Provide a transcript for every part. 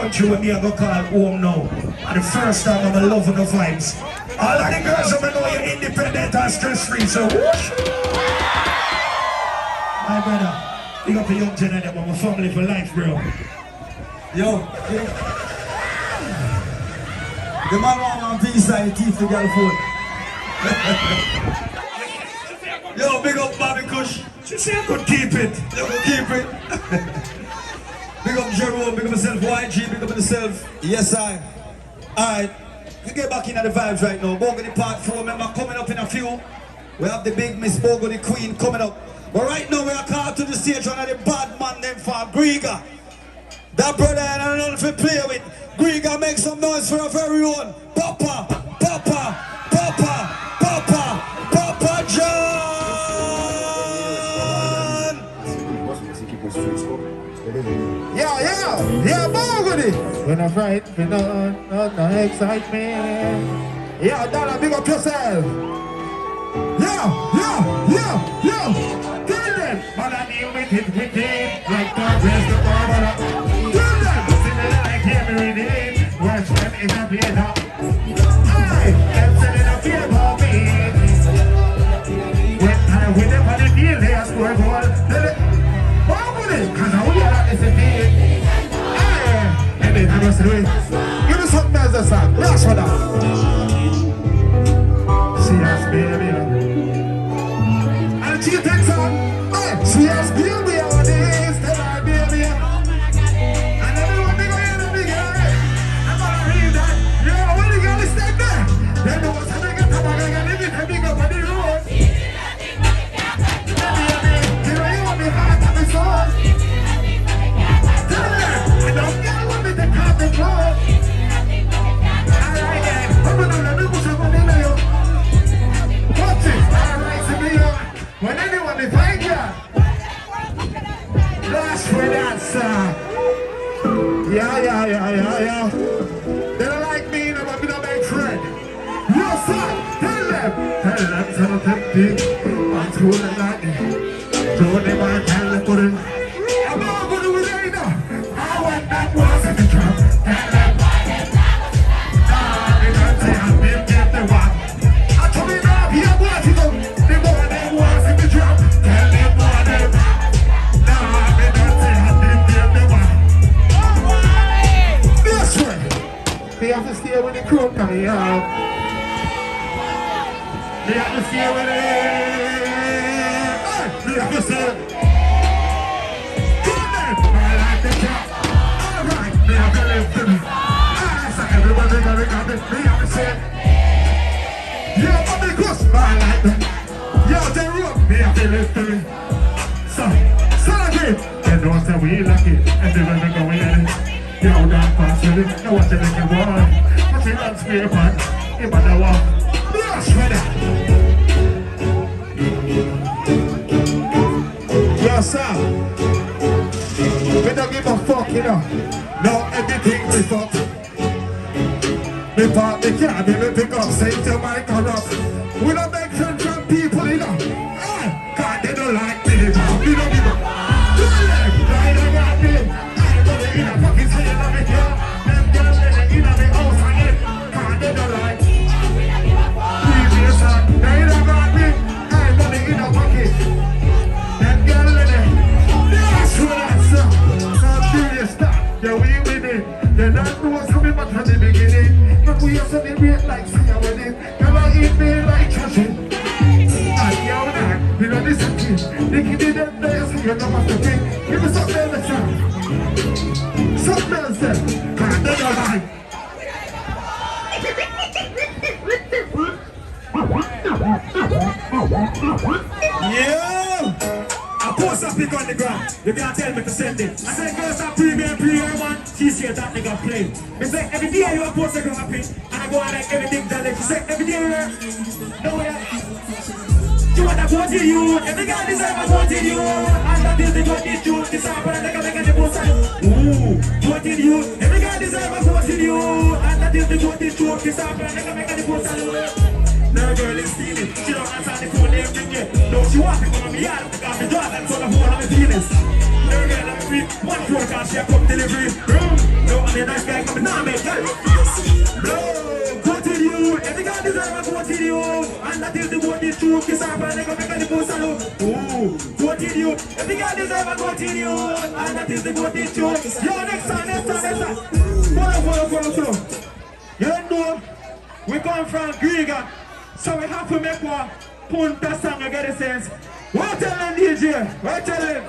country when me I go call home now. And the first time I'm loving the vibes. All of the girls I'm know you're independent and stress-free, so whoosh! My brother, big up the young gen and them, I'm a family for life, bro. Yo. The man want peace and teeth the girl food. Yo, big up Bobby Kush. She say I could keep it. You could keep it. Big up Jerome, big up myself, YG, big up myself. Yes, I. Alright, we get back into the vibes right now. Bogany Part 4, remember coming up in a few. We have the big Miss Bogany Queen coming up. But right now we are called to the stage one of the bad man named for Griga. That brother and I don't know if you play with. Griga, make some noise for our very own. Papa, Papa, Papa, Papa, Papa John! Yeah, Bogany! When I fight, we no excitement. Yeah, Donna, big up yourself. Yeah. Tell them, but I deal with it, like the rest of the world. Tell them, singing like every day, watch them in a theater. Them selling a fear for me. When I win them on the field, they are score goal. Tell them, why would it? Cause I would not listen to it. And then I must do it. Give me something else, the song. Last one out. See us, baby. She takes on, she has baby on this, tell her baby. And everyone they go in the big area. I'm gonna read that. You know when the girl is like that, they know what's happening at the back and they get big up on the road. You know you want me hard on the soul. Tell them, I don't want me to cut the floor. Alright then, I'm gonna let me push up on the nail. Watch it, alright, so me up. When anyone they find ya, that's for that song. Yeah. They don't like me, no, but me no make friend. Yo, son, tell them something big. I'm through the lightning. Through the man, tell them put it. I'm not gonna do it right now. I want that was in the trap. Tell them why they're not. They don't say I'm big, get the one. I told me now, here, what you go. They have to stay with the crew coming out. They have to stay with it. They have to stay. Come on, I like the job. Alright, they have to live to me. So everybody gotta got this. They have to stay. Yeah, Bobby Kush, I like them. Yeah, they rock. They have to live to me. So again, they don't say we like it, and they never go in it. Yo, don't pass with it, no watch it like a boy. Watch it on spare part, if I don't walk. Yes, brother. Yes, sir. We don't give a fuck, you know. No, everything we fuck. We part the car, we pick up, say to my corrupt. We don't make friends from people, you know. God, they don't like me, we don't give a in a fucking city, love it, yeah. Them girls in the house again. God, they don't like. Previous son, they don't got me. Ain't money in a pocket. Them girls in the. That's what I saw. Not serious stuff. Yeah, we with it. They don't know what's coming back from the beginning. But we are celebrate like see a wedding. Come on, eat me like trashing. And yo, that, you know this is it. They give me them days, so you know what's the thing. Give me something else, son. Something else then. God, they don't like. Yeah! I post a pic on the ground. You can't tell me to send it. I say girls are premium man. She said that nigga play. Me say every day you post a girl pic. And I go on like everything that she say every day. No way. You want to go to you. Every guy deserve a go to you. And that is the good this truth. This happened and they can make the post. Ooh, go to you. Every guy deserve a go to you. And that is the good this truth. This happened and they can make the post. No girl is stealing. She don't answer the phone every day. No, she wants to come on me yard. Because the door that's all the whole of the feelings. They're gonna free. One phone call, she a come delivery. No, I'm a nice guy coming now, mate. No, go to you. Every guy deserve a go to you. And that is the one you choose. Kiss her and they go make a little salute. Ooh, go to you. Every guy deserve a go to you. And that is the one you choose. Yo, next time. Follow. You know, we come from Grega, so we have to make one punta song and get a sense. What tell them, DJ? What tell them?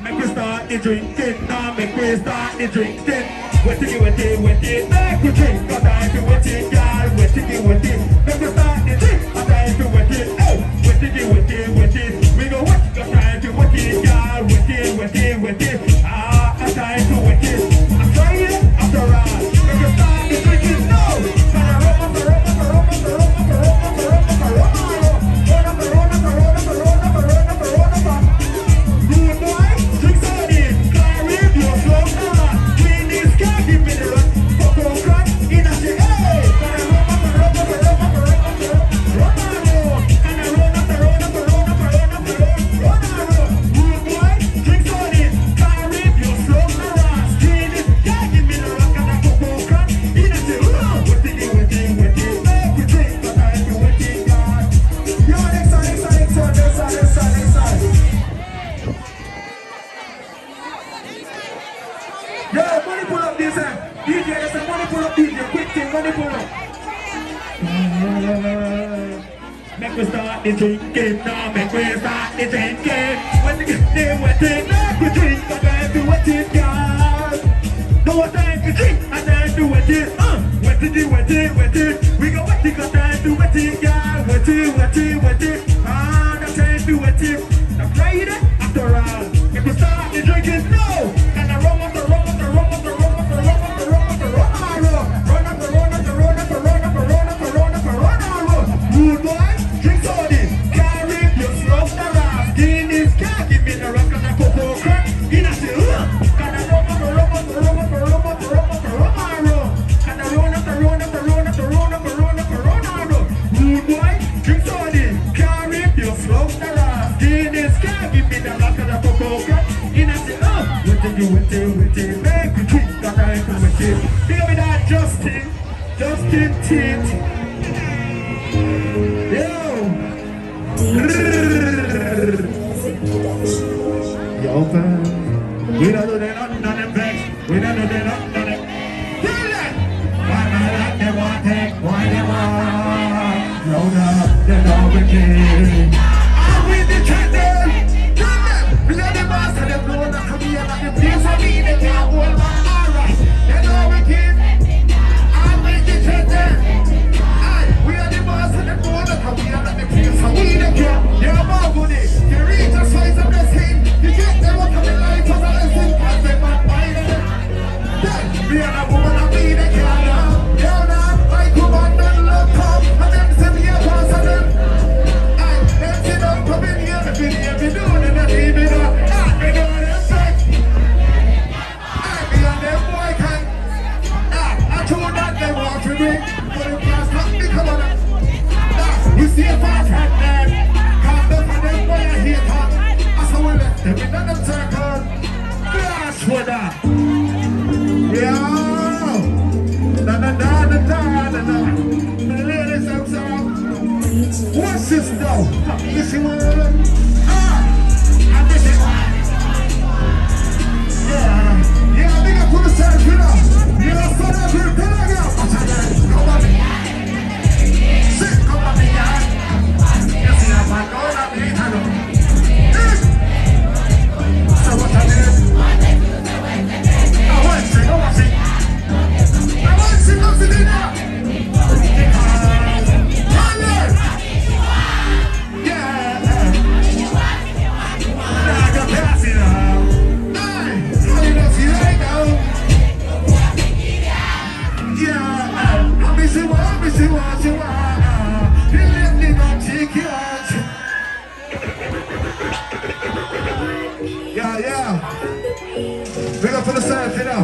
Make we start the drinking, now make we start the drinking. Wet it, make we drink, got time to wet it, girl. Wet it, make we start the drink, got time to wet it. Oh, wet it, we go wet, got time to wet it, girl. Wet it, got time to wet it. I'm trying after all, make we start the drinking, no. Make we start the drinking, now make we start the drinking. When the game wet it, make we drink, I time to wet it, girl. No time to drink, I time to wet it. Wet it. We go wet it, got time to wet it, girl. Wet it. Ah, no time to wet it. Now Friday after all, make we start the drinking, no. And I run up the rum. Good boy, drink soda, carry your smoke the ras. Guinness can't give me the rock and the cocoa crack. In a still, can I run up the rum? Can I run up the Good boy, drink soda, carry your smoke the ras. Guinness can't give me the rock and the cocoa crack. In a still, with it, make me drink that I can with it. Give me that Justin Tint. Yo, man. We don't do that, none of vex. We don't do that, none of why not like them want take? Why they want? Roll up, they know we can. I'm with the trend. We are the boss and them know that we are not the place of me. They can't hold my alright. They know we can. I'm with the trend. We are the boss and them know that we are not the place of me. They can't. They're more good. They reach us size of the same. You get them out of the life of the lesson. Cause they might find them. We are the woman of me. They can't. They're not like who want them love come. And them send me a pass of them. Them sit up, come in here. If you do it, then leave it up. They know them sex. Me and them boy can. I told that they want to me. But if you stop me, come on. You see a fast hand man. Come down for them boy I hate her. I saw we left them in them circle. Blast for that. Yeah. The ladies outside. What's this now? This is one. And this is one. Yeah, big up for the self, you know. You know, son of a girl, come on. Sit, come on, yeah. You see that man going up the tunnel. So what I did? I want to go and see. I want to go to the now. Big up for the self, you know.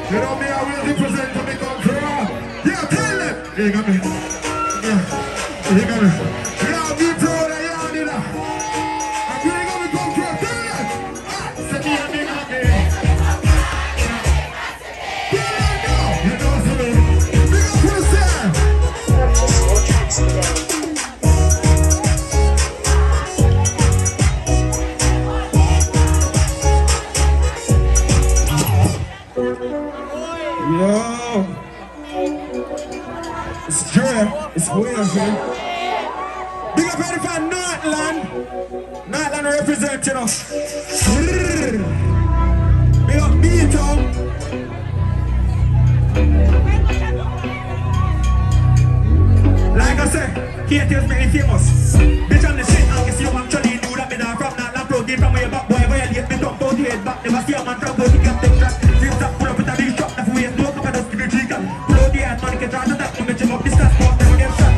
You know me, I will represent to me come from. Yeah, tell them. You got me. Yeah, you got me. Yeah, be proud of you, you know. I'm really gonna come It's weird, man. Big up ready for Northland. Northland represent, you know. Big up B-Town. Like I said, KT's very famous. Bitch, I'm the shit, I guess you actually knew that me down from Northland. Pro game from way back, boy, violate me, talk about the head back. Never see a man from both, he can't take track. Zip zap, pull up with a big shot, that's way, no come and just give me 3 can. Pull out the hand, man, get out of that, no mention up this task, but never get shot.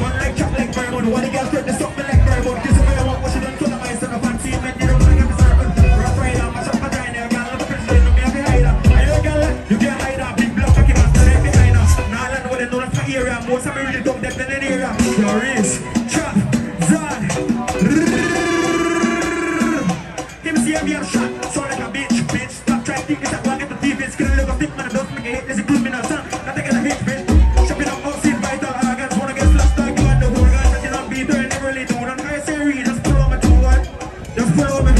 Man like chop like Vermont, one of the girls spread the stuff me like Vermont. This is where I want, what she done, so that my son of fancy, man, you don't wanna get me servant. Rough rider, mash up my diner, girl, I'm a president, no me have to hide her. I know girl, you can't hide her, big block, I keep on standing behind her. Now I know they know that's my area, most of me really dumb them in the area. Doris, chop, Zan. Him see him here shot, sound like a bitch. Stop trying to think this, I want to get the TV, it's gonna live a thick man, I don't make a hit, there's a criminal son, not taking a hit, bitch. Shopping up outside, vital organs, wanna get flashed like you and the whole gun, but you don't beat her, I never really do, and I say read, just pull on me to one, just pull on me.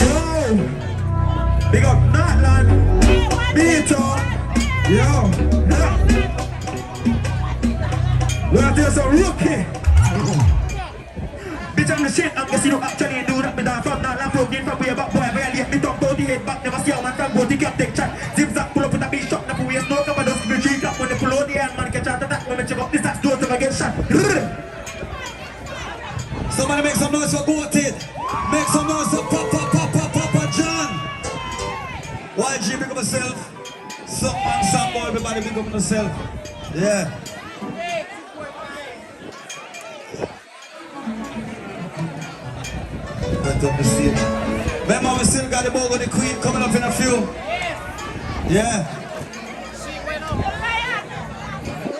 Yo, big up Northland, B-Town, yo, we're out there some rookie. Bitch, I'm the shit, I'm guessing you actually do that. Me down from Northland, pro game from way back, boy, violate me, talk about the head back. Never see a man from both, he can't take chat. Zip zap, pull up with a big shot, now we no come and just give me 3 clap. When they pull out the hand, man, catch out attack. When me check up this tax, don't ever get shot. Somebody make some noise for Goated. Make some noise for Papa John. YG, big up myself. Some man, some boy, everybody big up myself. Yeah. Right up the stage. Remember, we still got the Bogo the Queen coming up in a few. Yeah.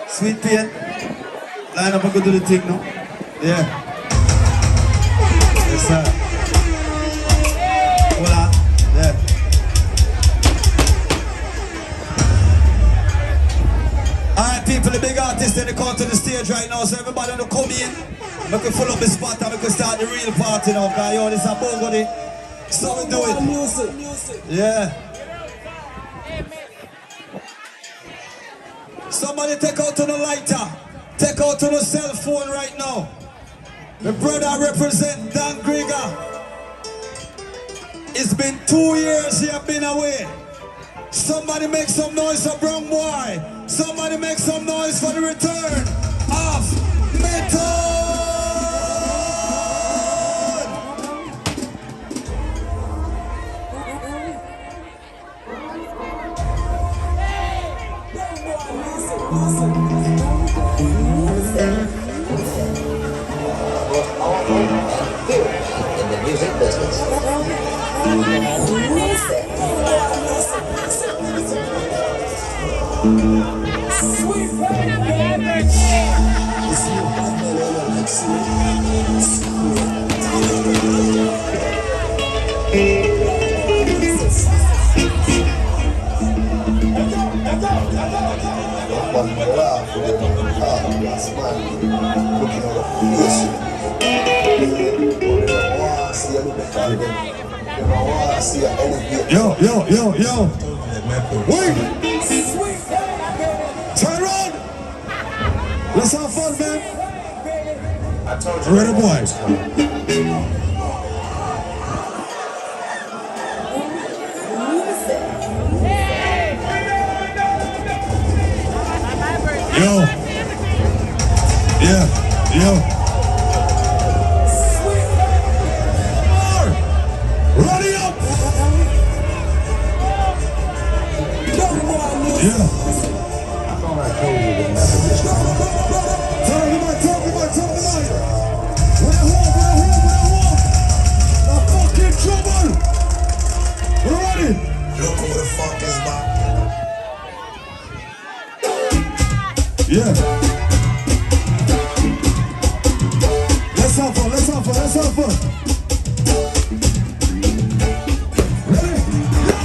Sweet Pain. Line up and go do the thing now. Yeah. Yes, sir. Hold on. Yeah. Alright, people, the big artists, they come to the stage right now, so everybody will come in. We can full up the spot and we can start the real party now, because yo, this is a Bogo. So we do it. Music. Yeah. Somebody take out to the lighter. Take out to the cell phone right now. The brother represent Dan Grieger. It's been 2 years he have been away. Somebody make some noise for Brown Boy. Somebody make some noise for the return of Metal. In the music business. Yo. Wait! Turn around! Let's have fun, man. Ready, boys? Yo. Ready up! Yeah. I thought I told you that never gets Tell me. When I walk. I'm fucking trouble. We're ready. Look who the fuck is back. Yeah. Let's have fun. Ready? Go!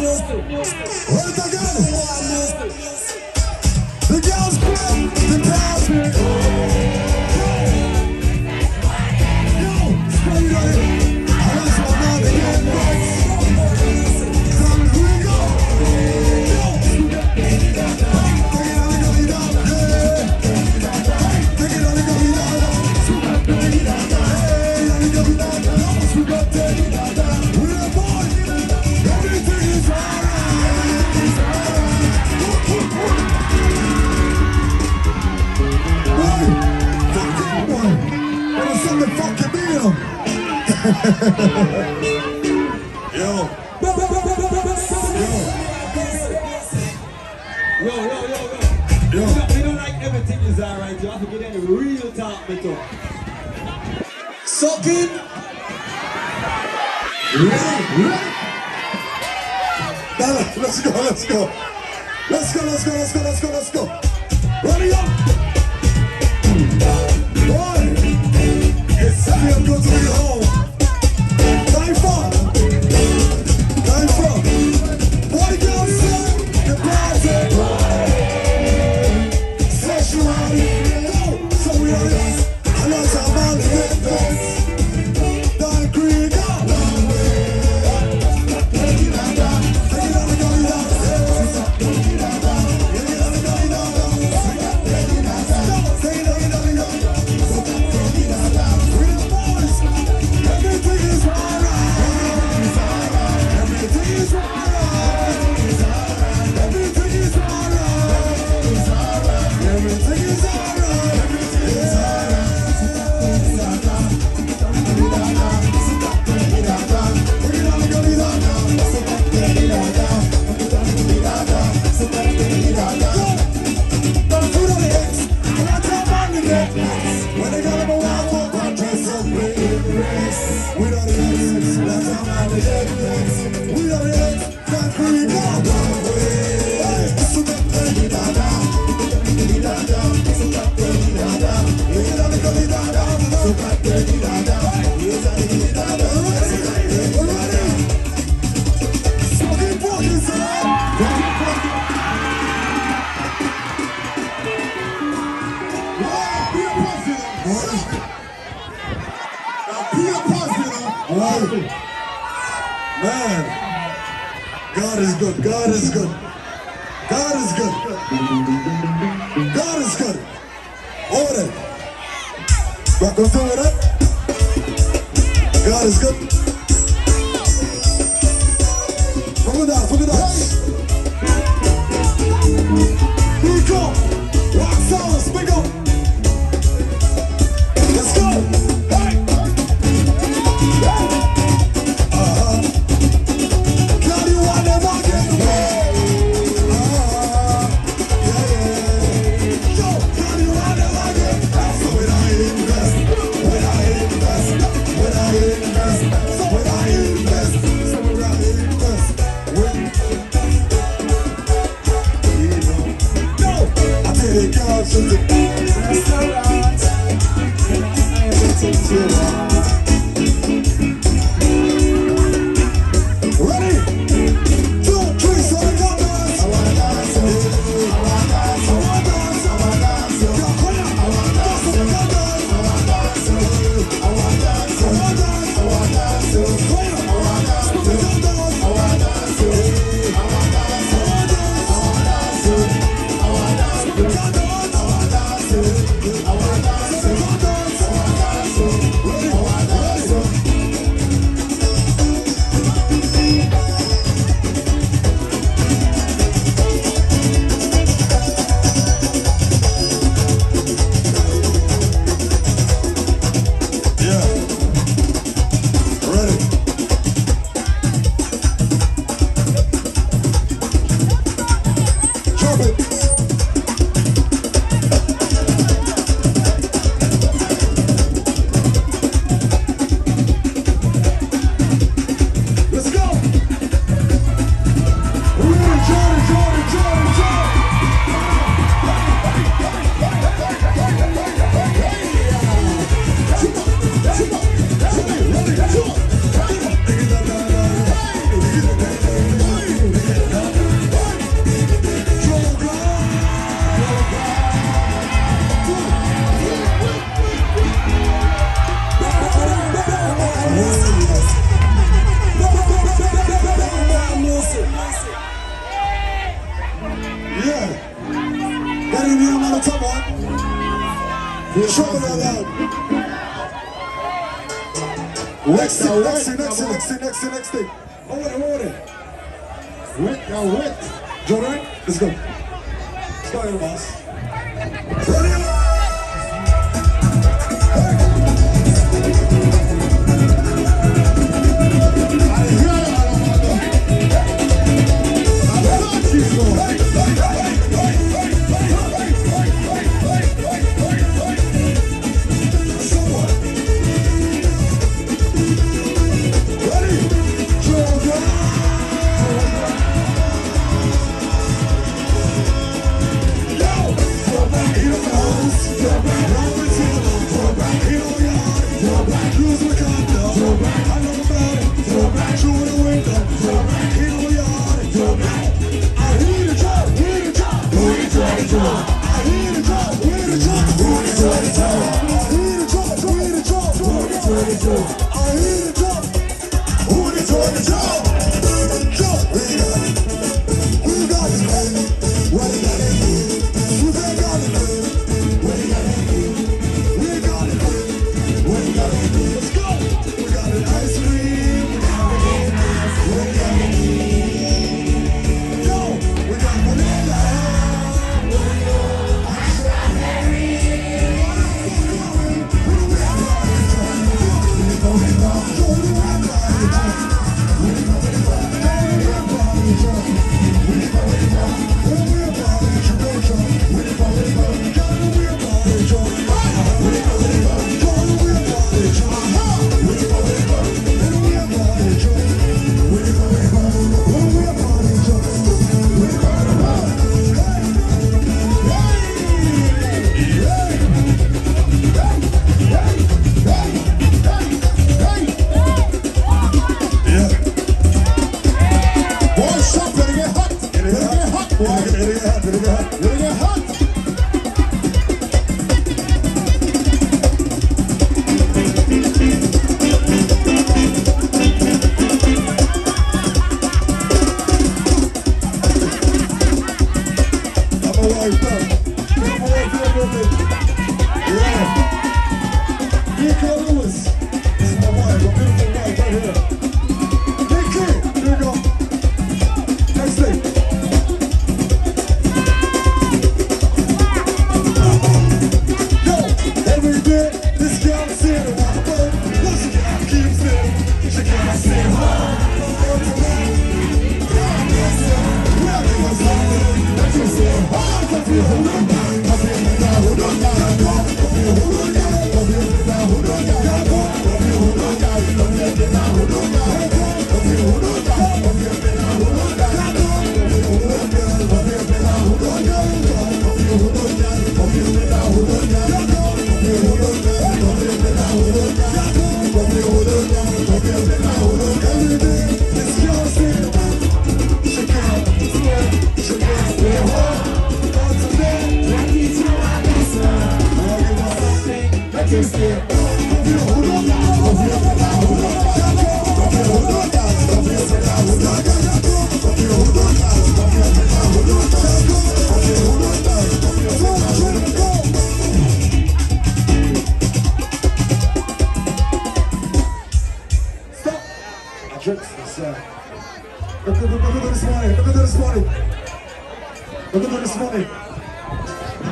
Hold it again. The girls play the dance. Yo, spray it on it. I want some now the game boys. Come, here we go. Yo, take it on the gummy down. Take it on the gummy down. Hey, on the gummy down. We're the boys. Everything is alright. Boy, fuck you, boy. Wanna send the fucking bill? Yo. Yo. We don't like everything is alright. You have to get any real talk, me too. Sucking. Ready. Let's go. Ready up. Boy, it's time to be home. DYFA. What you gonna say? The party. Sexuality. So we are this. I know some man to get this. Don Creek. Man, God is good. Over there. Rock on through with it. God is good. From the dance. Here we go. Rock sounds, big up. Let's go. Hey. Can you want them again? Yo, can you want them again? So when I invest, Trouble all out. Next thing. Hold it. Wet. Jordan, let's go. Let's go, boss. Ready?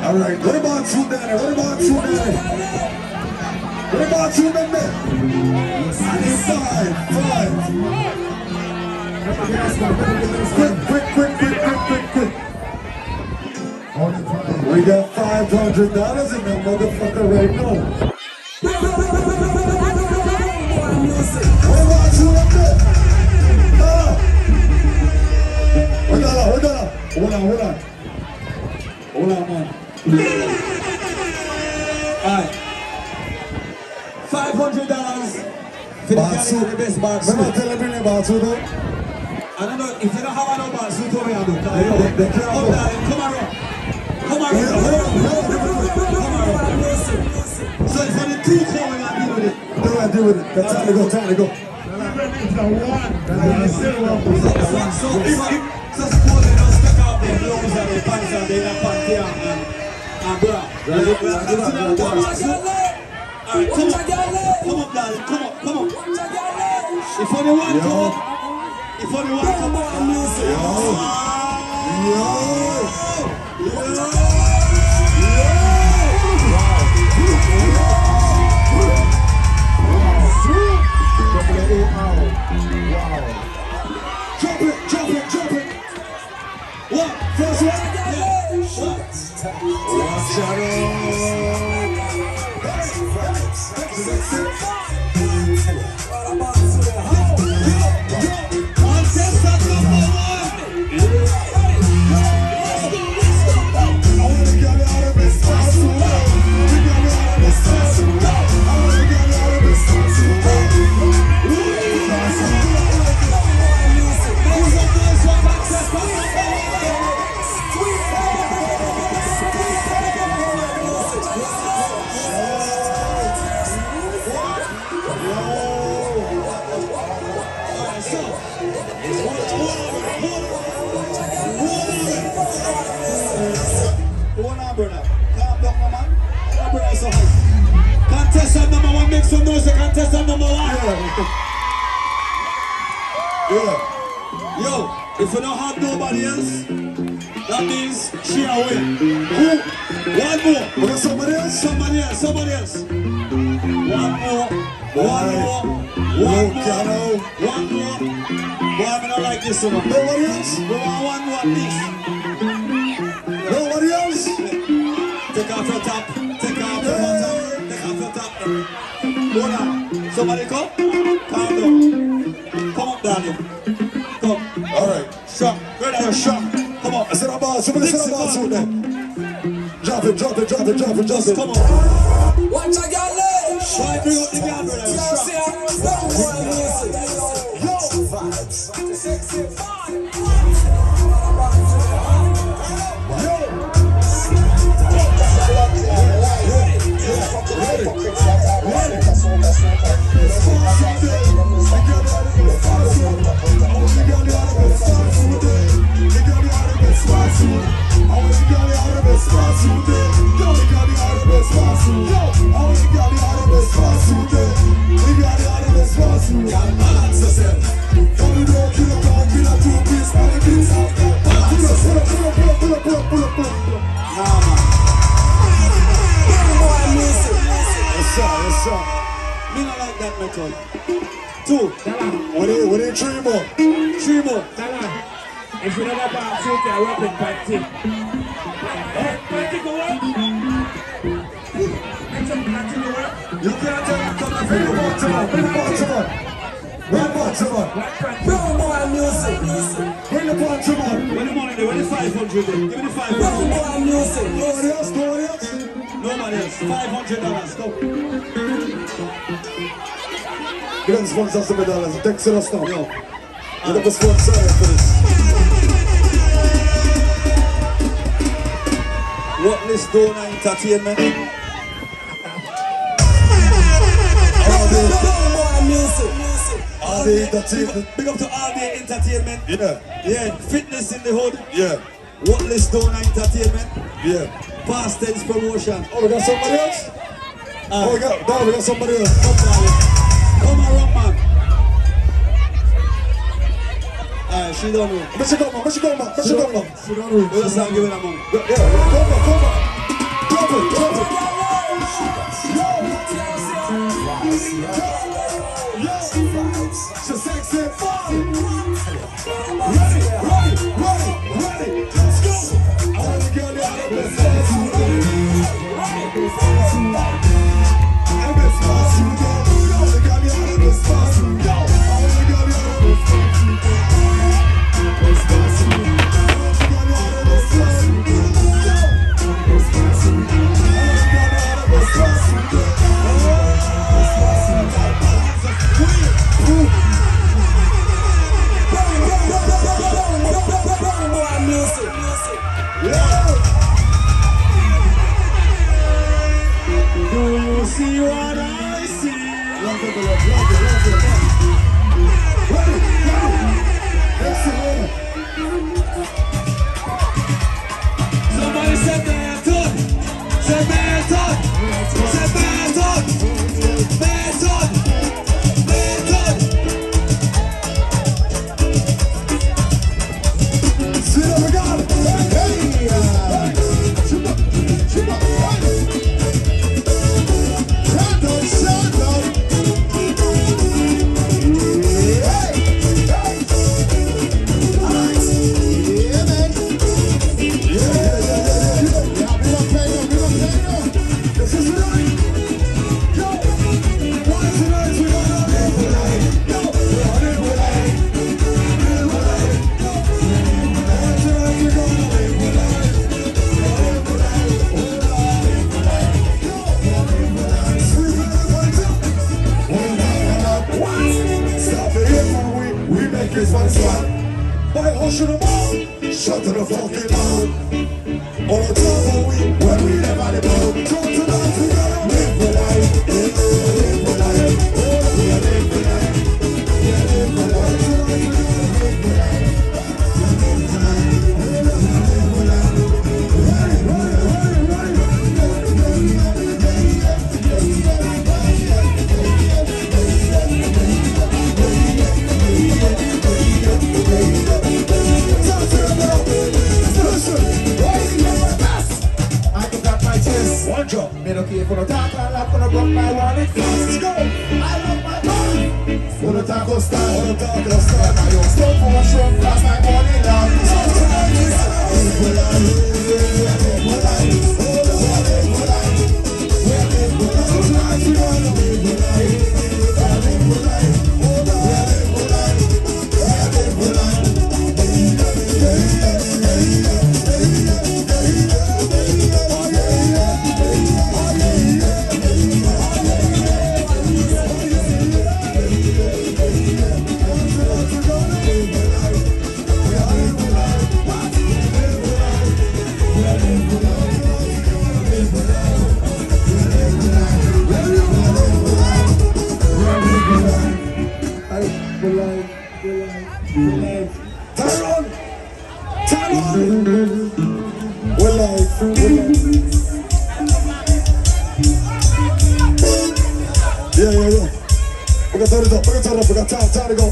Alright, what about two daddy? What about two men? I need five. Quick. We got $500 in that motherfucker right now. What about two up there? Hold on, man. Alright. $500 for the best bar suit. Remember telling me about suit though? I don't know, if you don't have no bar suit, what we are doing? Come around. So it's for the two coming and deal with it. That's time to go. So suppose they don't stick out their nose and their pants and their panty and bra. Alright, come up, darling, come up. If anyone come up, come up. Jump it. One, first one. Contestant number one, make some noise. Contestant number one. Yeah. Yo, if you don't have nobody else, that means she a win. Who? One more. We got somebody else? Somebody else. One more. Boy, I don't like this one. Nobody else? We want one more at least. Nobody else? Take off your top. Take off your top. Hold on. Somebody come? Calm down. Come up, darling. Come. Alright. Shot. Ready for shot. Come on. Sit up, somebody sit up soon then. Drop it. Just come on. Watch a girl leg. Try bring up the girl, brother. Yo, vibes. Sexy Yes, sir. Me not like that method. Two. What are you 3 more? 3 more. If you don't have a suit, you're working party. Party go on. You can't tell me come and bring the bottom up. Bring the bottom up. Bring more music. Bring the bottom up. When the money there, when the 500 there. Give me the 500. Bring more music. Nobody else? Nobody else. $500. Go. You got the sponsor $7. Text us now. Yo. You got the sponsor for this. What list Dona Entertainment? All the entertainment. Big up to all the entertainment. Yeah. Fitness in the hood. Yeah. What list Dona Entertainment? Yeah. Past tense promotion. Oh, we got somebody else? We got somebody else. Come on, rock man. Alright, she don't know. Where she go, man? She don't know. We'll just start giving her money. Yeah, come on. Drop it. She's sexy. Ready. Let's go. I want to get out of this. Shut to the fucking mouth. All the time when we never the boat. Talk to life, we gotta live for life. Live for life. We are live for life. We are live for life. One drop, me don't care for the talk, I'm not gonna rock my wallet fast. Let's go! I love my body. For the taco style, for the taco style. I don't stop for a shrimp, last night morning long. Yeah. We got time to go.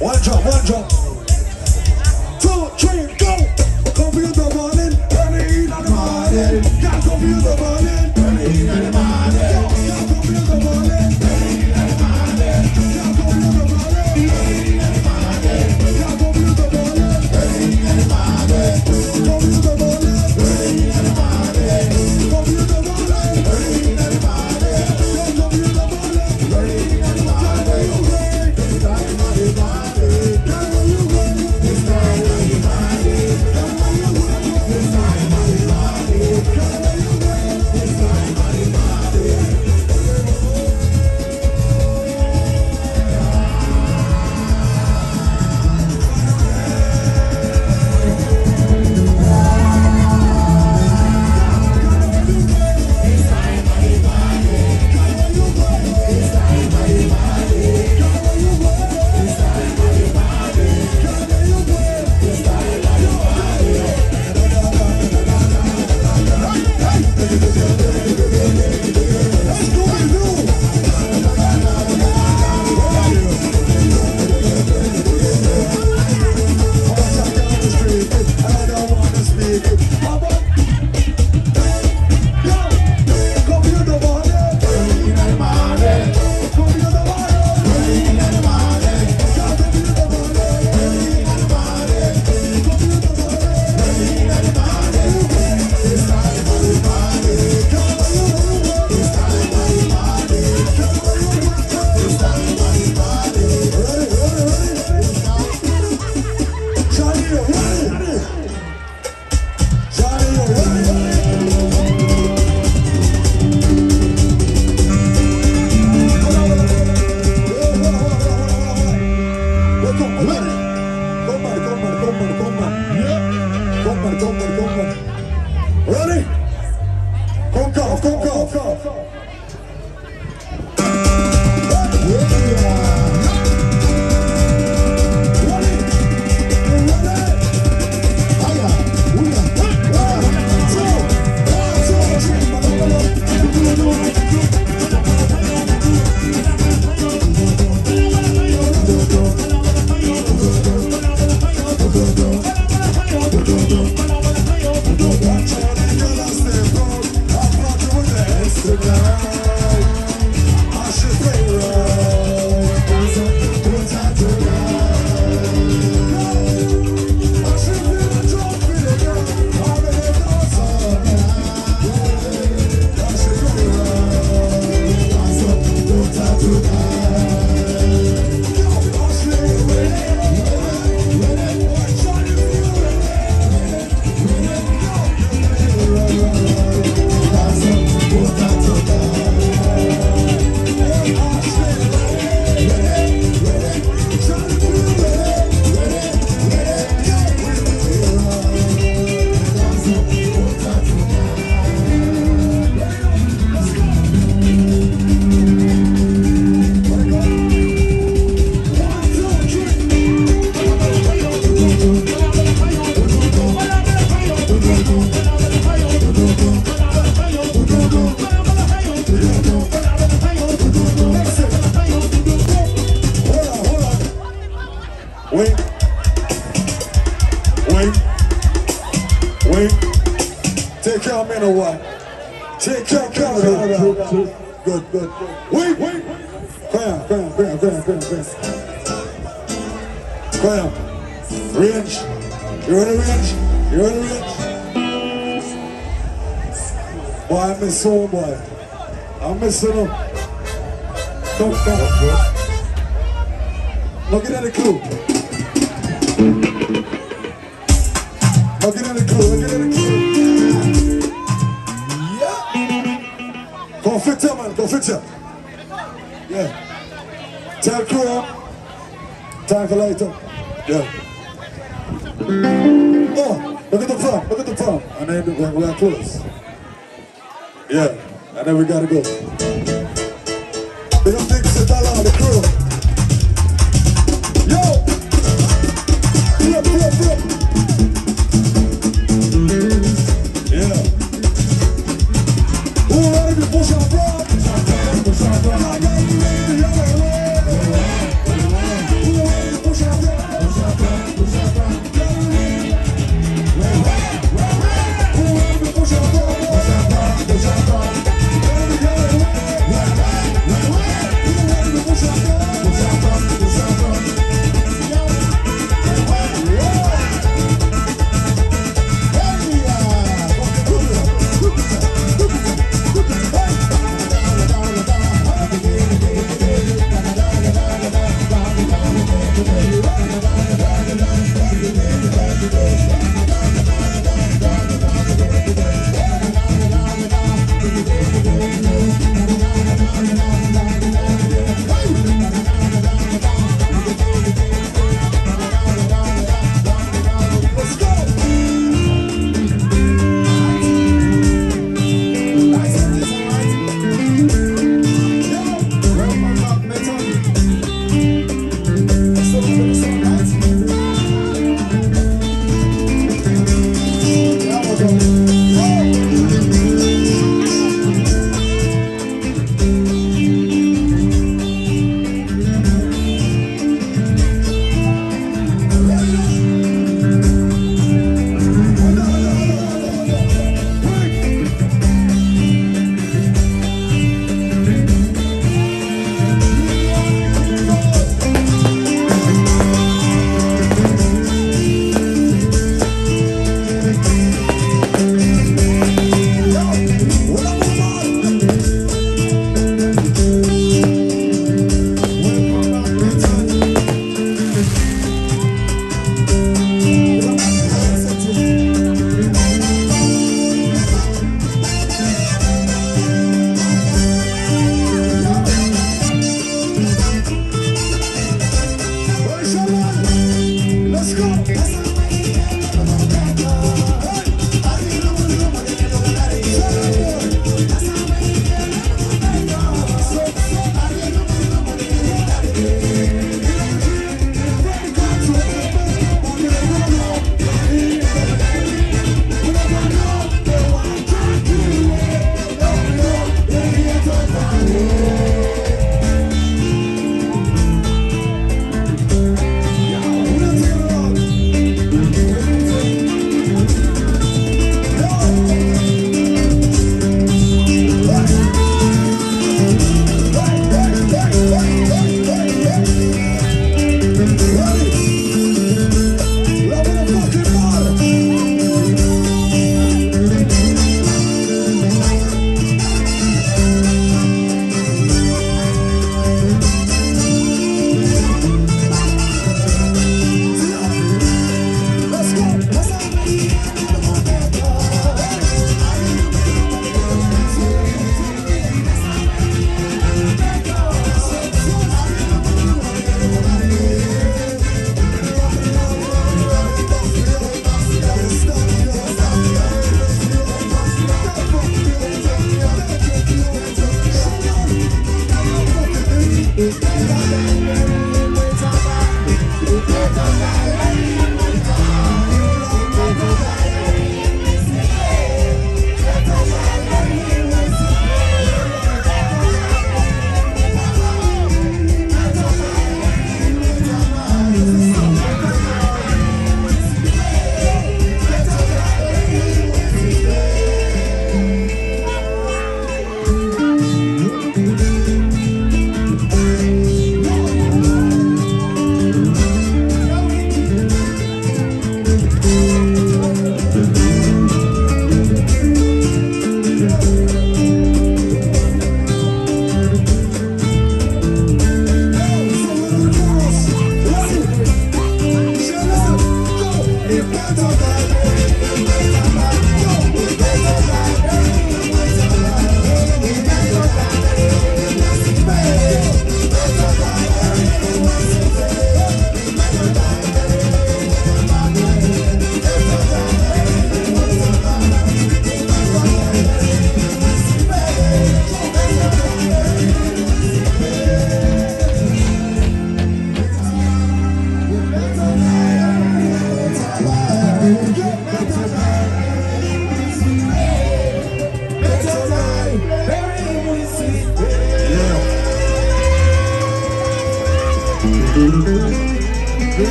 One drop. 2, 3, go! Come for the morning, early in the morning. Can't come for the morning, early in the morning. Can't come for the morning, early in the morning. Can't come for the morning, early in the morning. Can't come for the morning, early in the morning. Come for the morning, early in the morning. Come for the morning, early in the morning. Can't come for the morning, early in the morning. This time of the party, this time of the party. Ready? Go. Wait. Take care of me now, what? Take care of me. Good. Wait. Come on. Range. You're in the range. Boy, I miss so boy. I'm missing him. Come. Look at the clue. Yeah. Go fit ya, man. Yeah. Tell crew. Time for light up. Yeah. Oh, look at the front. And then we are close. Yeah. And then we gotta go. They don't think it's a dollar on the crew. Yo! Flip. Yeah. Who ready to push our bro?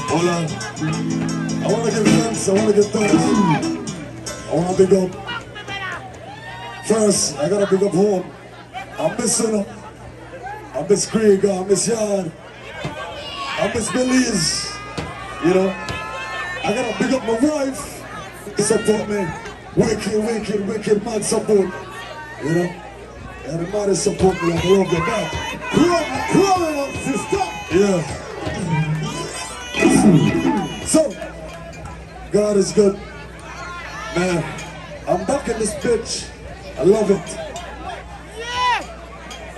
Hold on. I want to give thanks. I want to give thanks. I want to big up. First, I got to big up home. I miss her. I miss Craig. I miss Yard. I miss Belize. You know. I got to big up my wife. Support me. Wicked man support. You know. And the man is support me. I love you back. Crawling, sister. Yeah. So, God is good. Man, I'm back in this bitch. I love it.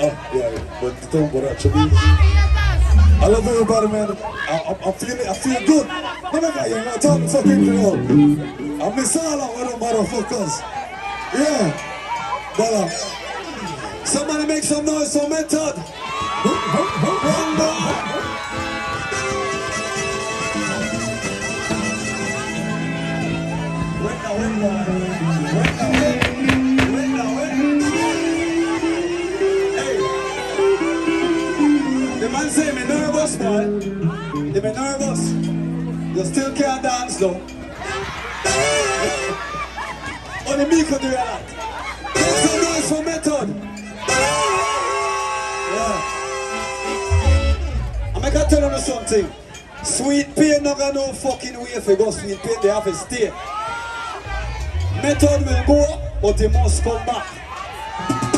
Oh, yeah, but don't go that to me. I love everybody, man. I feel good. No matter you're not talking fucking Creole. I miss all of them motherfuckers. Yeah. But, somebody make some noise for Method. The man say me nervous, boy. They be nervous. You still can't dance though. Only me could do that. Make some noise for Method. Yeah. I'm gonna tell you something. Sweet pain not got no fucking way if you go sweet pain, they have to stay. Method will go, but he must come back.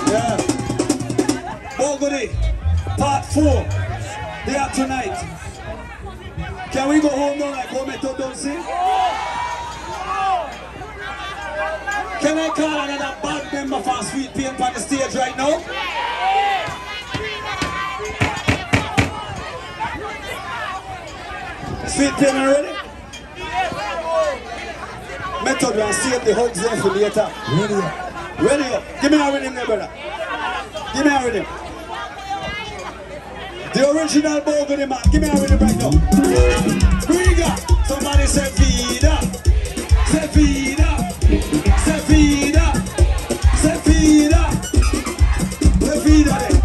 Yeah. Bogody, part 4. They are tonight. Can we go home now like how Method don't sing? Can I call another band member for Sweet Pain on the stage right now? Sweet Pain already? Method will save the hugs there for later. Ready up. Ready up. Give me a rhythm there, brother. Give me a rhythm. The original Bogody man. Give me a rhythm right now. Briga. Somebody say Vida. Say Vida. Say Vida. Say Vida. Say Vida there.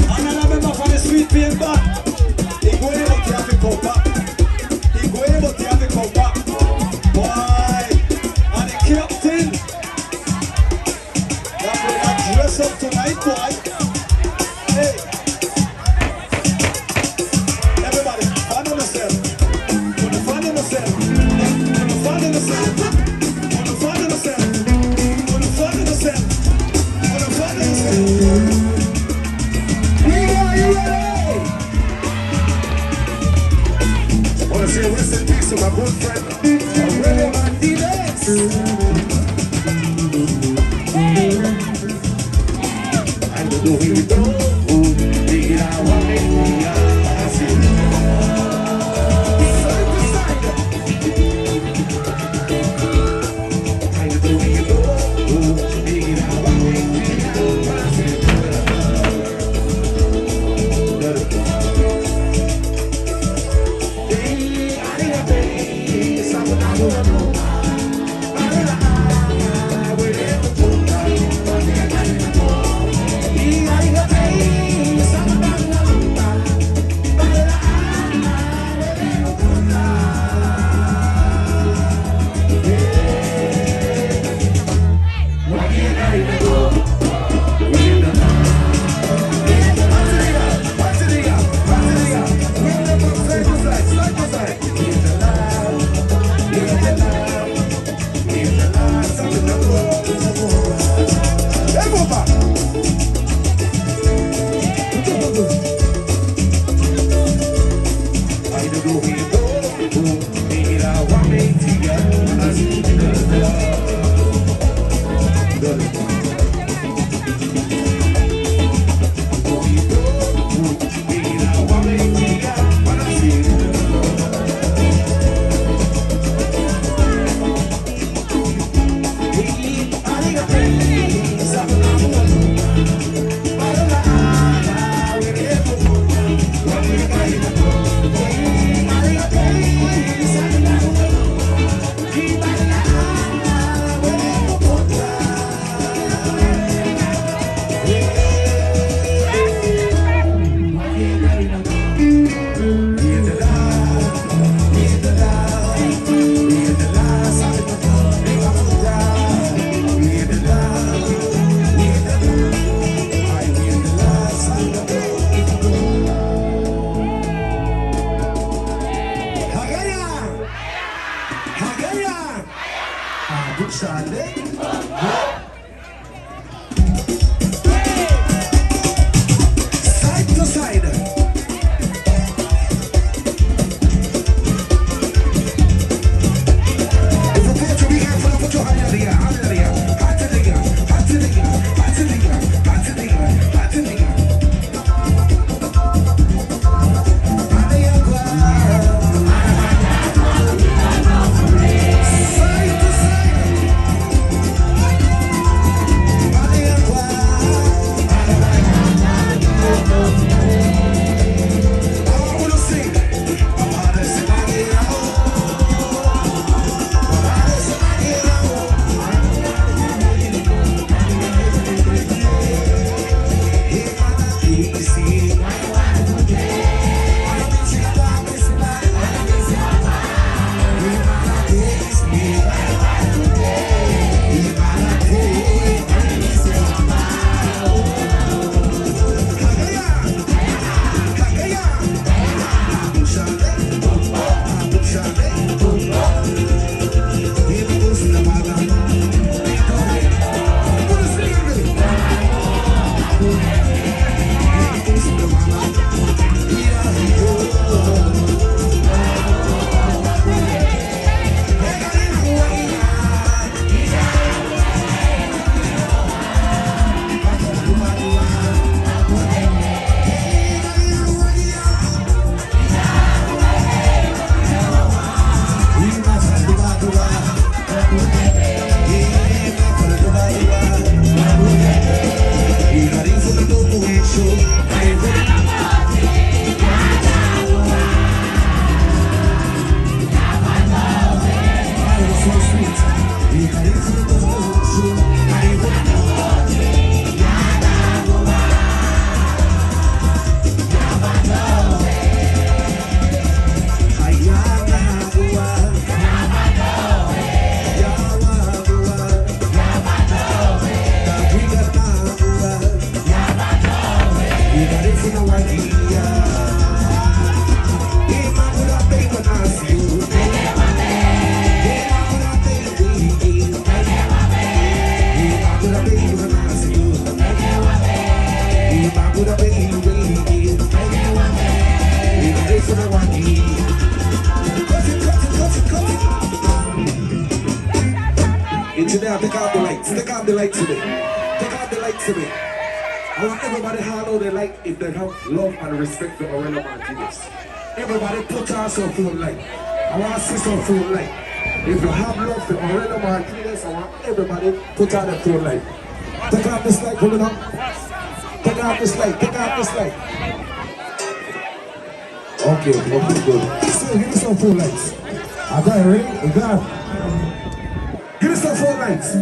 Another member for the Sweet Pain band. He going but he have to come back. He going but he have to come back. Why? And the captain. That will not dress up tonight, boy. Hey. Everybody, fan on yourself. Put the fan on yourself. Put the fan on yourself. Put the fan on yourself. Put the fan on yourself. Put the fan on yourself. We are you ready? I want to say rest in peace to my good friend, Aurelia Martinez. I don't know who you do. It's alive. Side to side. If you put your big hand full, put your hand in the air, hand in the air, hand in the air, hand in the air, hand in the air, hand in the air, hand in the air. Side to side. Engineer, take out the lights. Take out the lights today. Take out the lights today. I want everybody to know they like if they have love and respect for Orlando Martinez. Everybody put on some phone light. I want to see some phone light. If you have love for Orlando Martinez, I want everybody put on the phone light. Take out this light, pull it up. Take out this light, take out this light. Okay, good. So give me some phone lights. I got it ready? We got it. Give me some phone lights.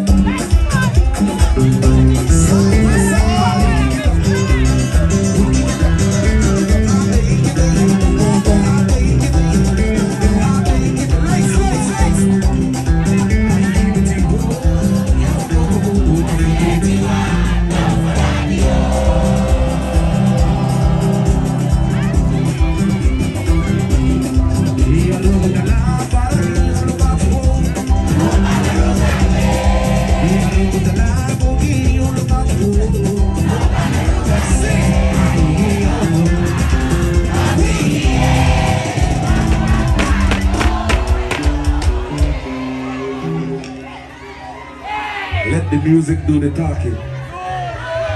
Let the music do the talking.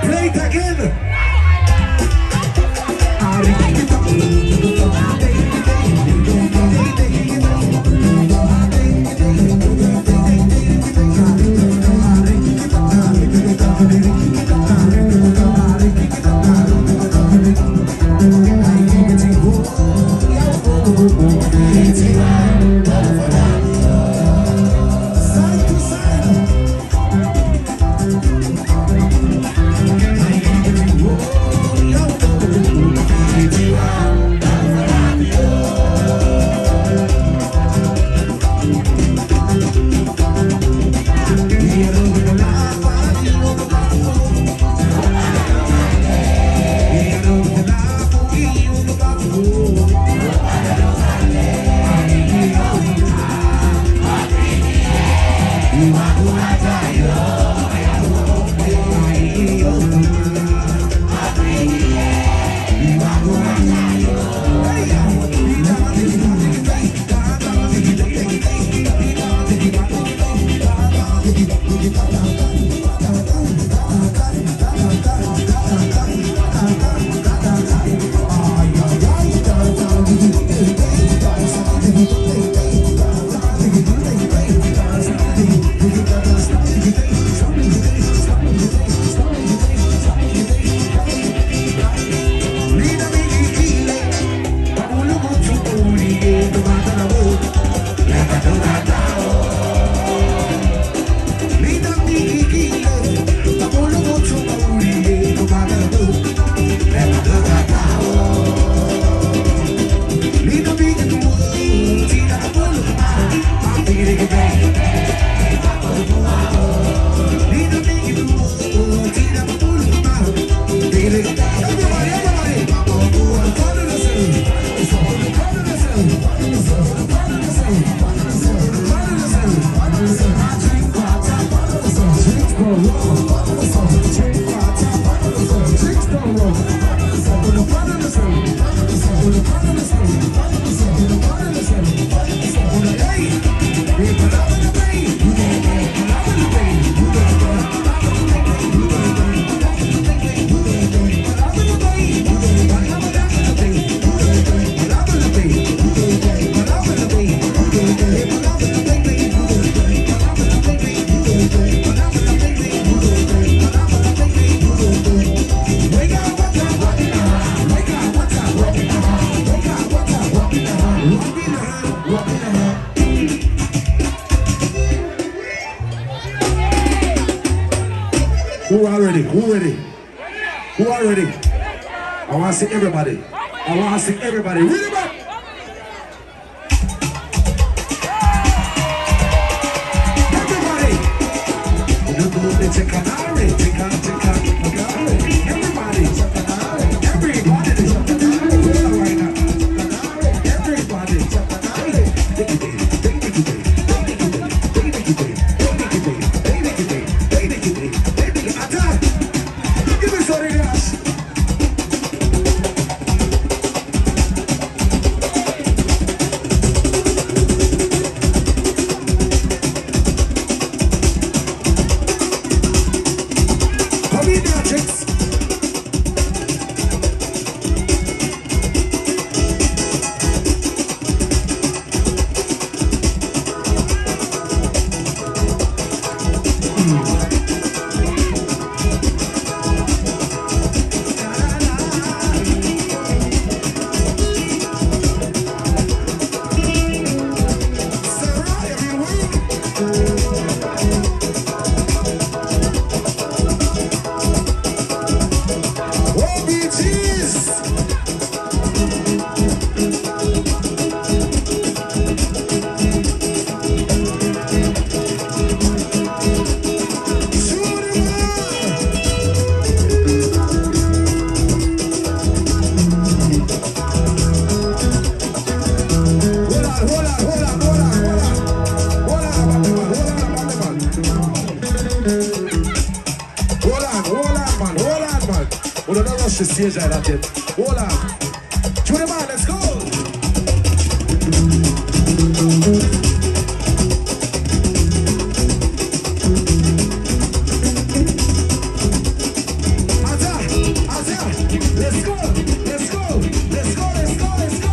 Play it again. Who are ready? Who ready? Who are ready? I want to see everybody. I want to see everybody. Read it back. Everybody. Take a Everybody. Everybody. The stage right at it. Hold on. To the man, let's go. Let's go. Let's go. Let's go. Let's go. Let's go.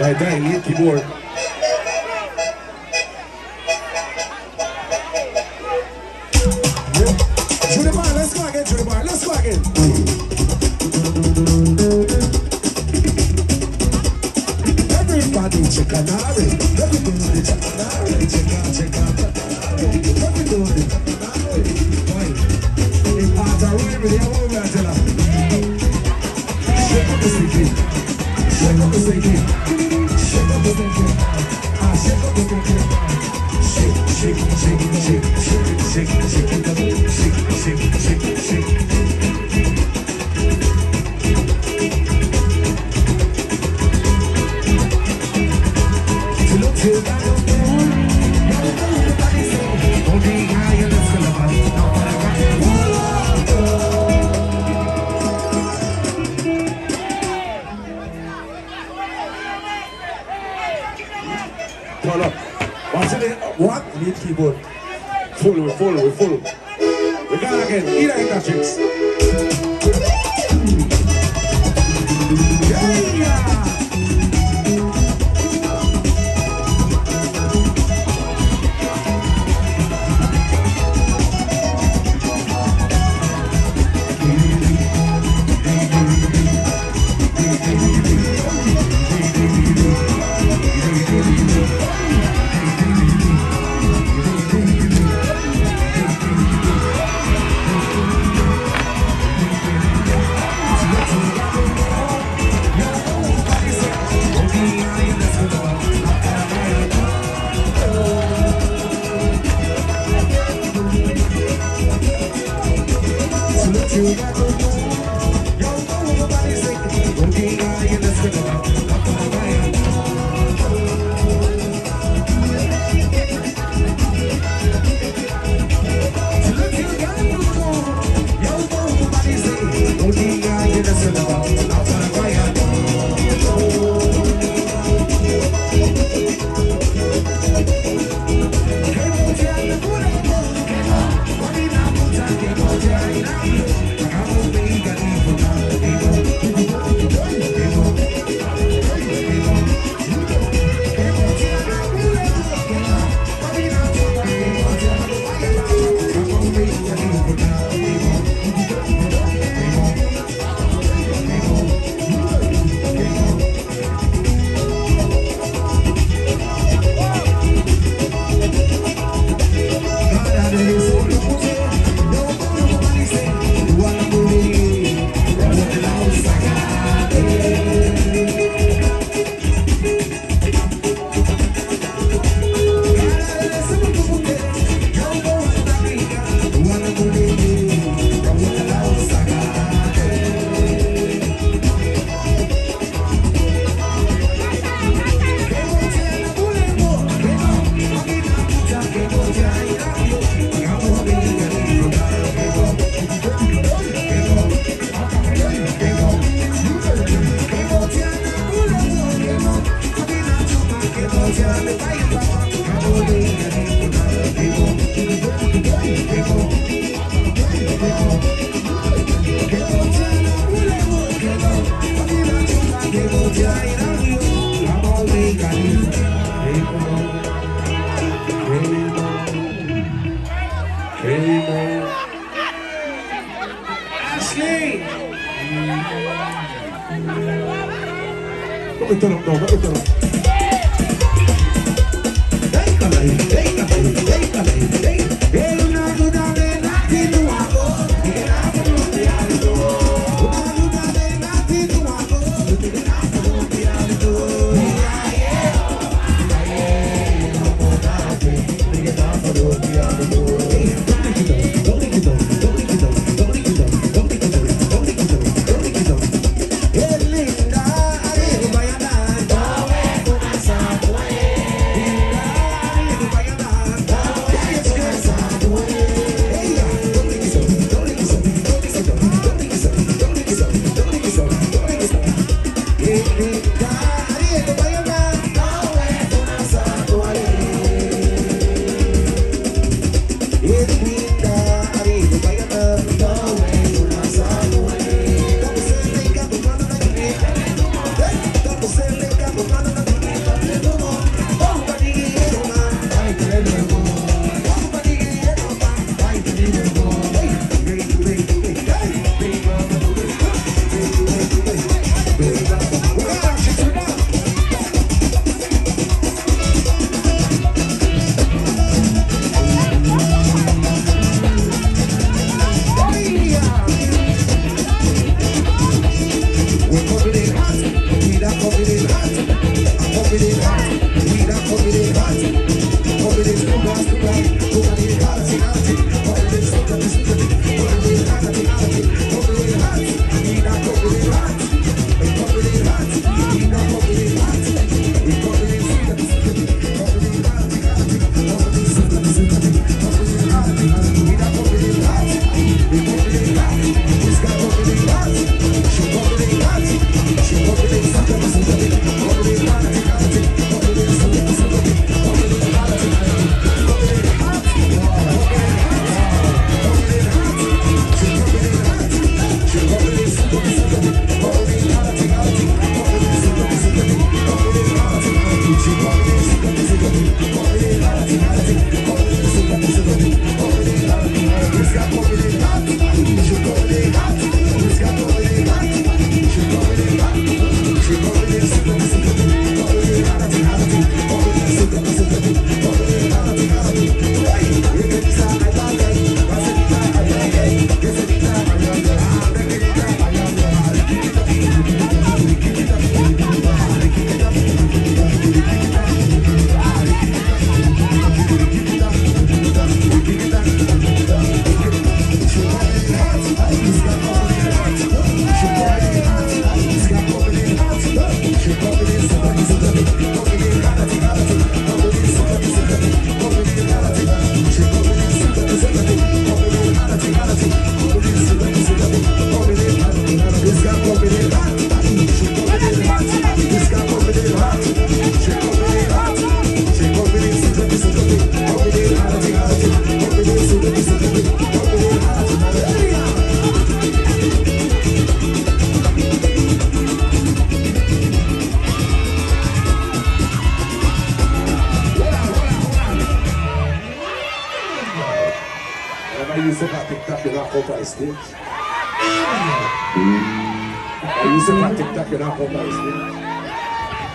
Die, lead keyboard. To the bar, let's go again, to the bar, let's go again. Everybody check a nari. Everybody check a nari. Check out. Everybody check a nari. If I arrive with your own Angela. Shake up the sticky. Shake up the sticky. Shake up the thinking, shake up the thinking. Shake full. We got again, Ida Industries.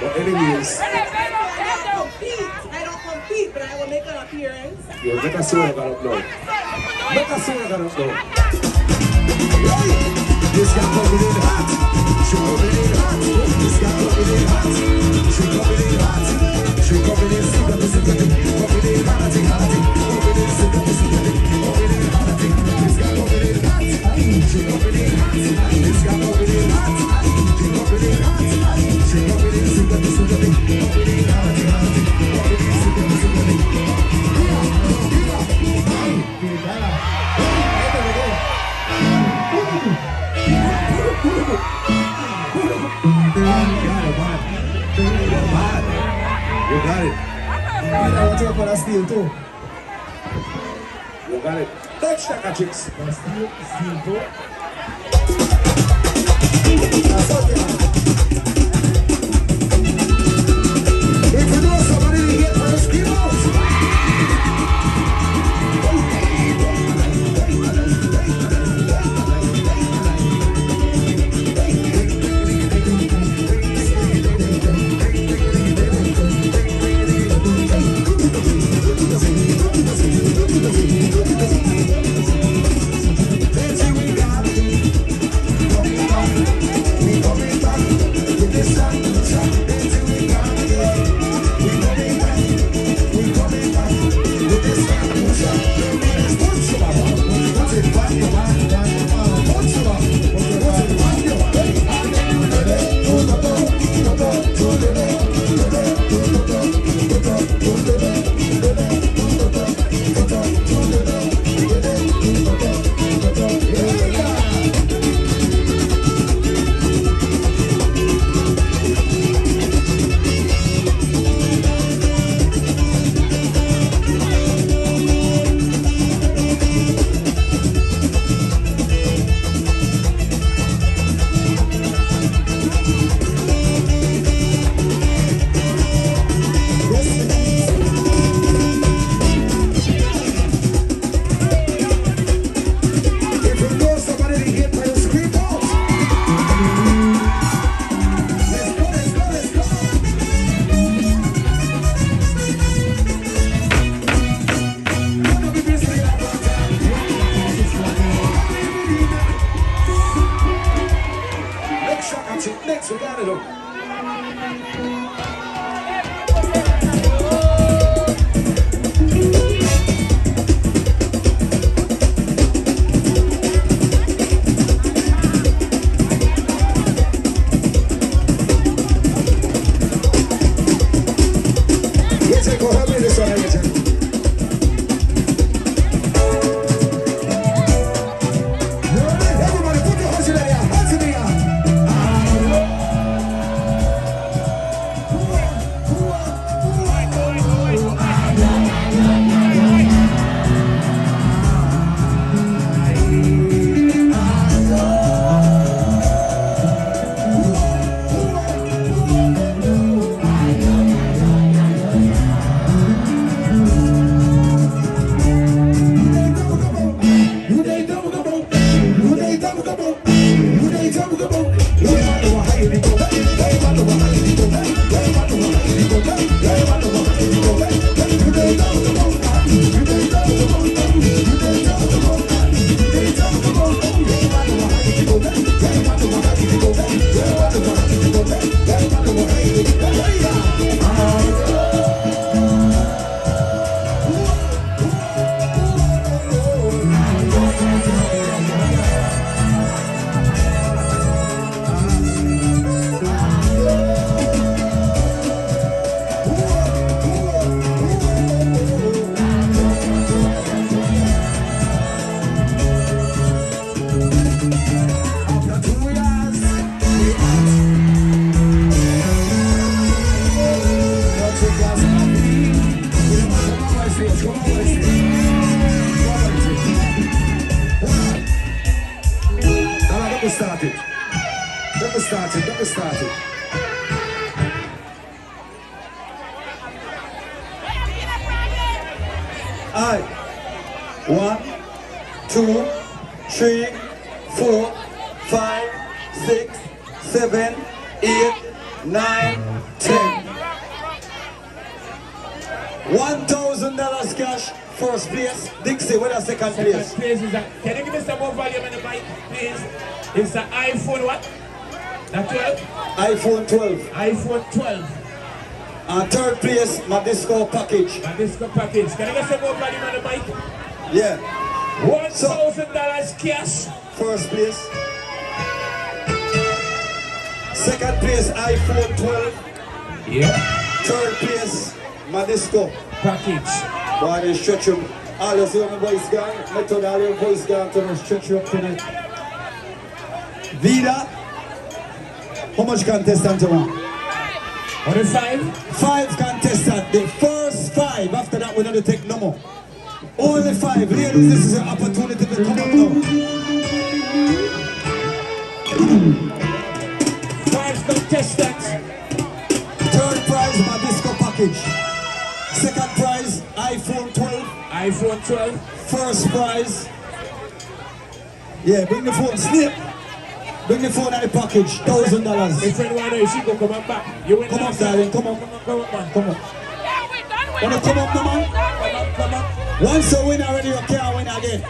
But anyways, I don't compete, but I will make an appearance. yeah, make us see what I got up now. Make us see what I got up now. This guy coming in hot. She coming in hot. This guy coming in hot. She coming in hot. She coming in super, coming in hot, coming in super, coming in hot. This guy coming in hot. She coming in hot. This guy coming in hot. She coming in hot. She coming in super, coming in hot, coming in super. You got it. I want to take on a steel too. You got it. Touch the chicks. Steel too. That's okay. If you know somebody to get for a scream out. Next, we got it up. start it. Let me start it. Let me start it. Alright. 1, 2, 3, 4, 5, 6, 7, 8, 9, 10. $1,000 cash, first place. Dixie, what is second place? Second place is a, can you give me some more volume in the mic, please? It's an iPhone what? Not 12? iPhone 12. iPhone 12. And third place, my disco package. My disco package. Can I get some more volume on the mic? Yeah. $1,000 cash. First place. Second place, iPhone 12. Yeah. Third place, my disco Package. boy, they stretch you. All you see when my voice gone, method all your voice gone to the stretch you up tonight. Vida, how much contestant you want? On the 5? 5 contestants. The first 5. After that, we're not going to take no more. Only 5. Ladies, this is an opportunity to come up now. 5 contestants. Third prize, my disco package. Second prize, iPhone 12. iPhone 12. First prize. Yeah, bring the phone. Snip. Bring the phone and the package. $1,000. If anyone knows, she go come up back. You win. Come up, darling. Come up. Come up, man. Come up. Wanna come up, no man? Come up. Once you win already, you can't win again.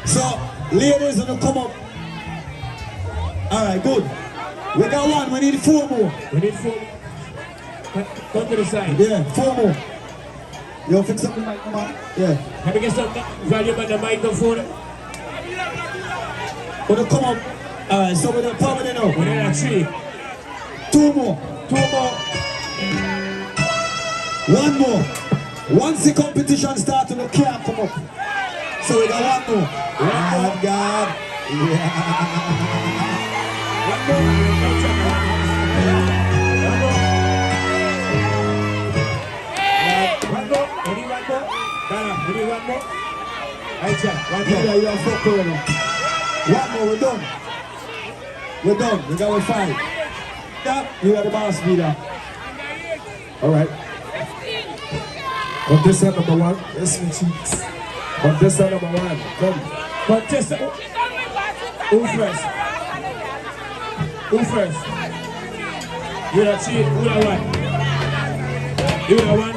So, ladies, wanna come up. Alright, good. We got 1, we need 4 more. We need 4. Come to the side. Yeah, 4 more. You fix up the mic, come on. Yeah. Can we get some volume on the microphone? Wanna come up. Alright, so we're gonna power it now. We need a 3. 2 more. 2 more. 1 more. Once the competition starts, we can't come up. So we got 1 more. God, God. Yeah. 1 more. 1 more. We need 1 more. Dana, we need 1 more. Aicha, 1 more. Yeah, you're fucked already. 1 more, we're done. We're done. We got 5. Yeah, you are the boss leader. Alright. Contestant number 1. Yes, me cheeks. Contestant number 1. Come. Contestant. Who first? Who first? You are 3. Who are 1? You are 1.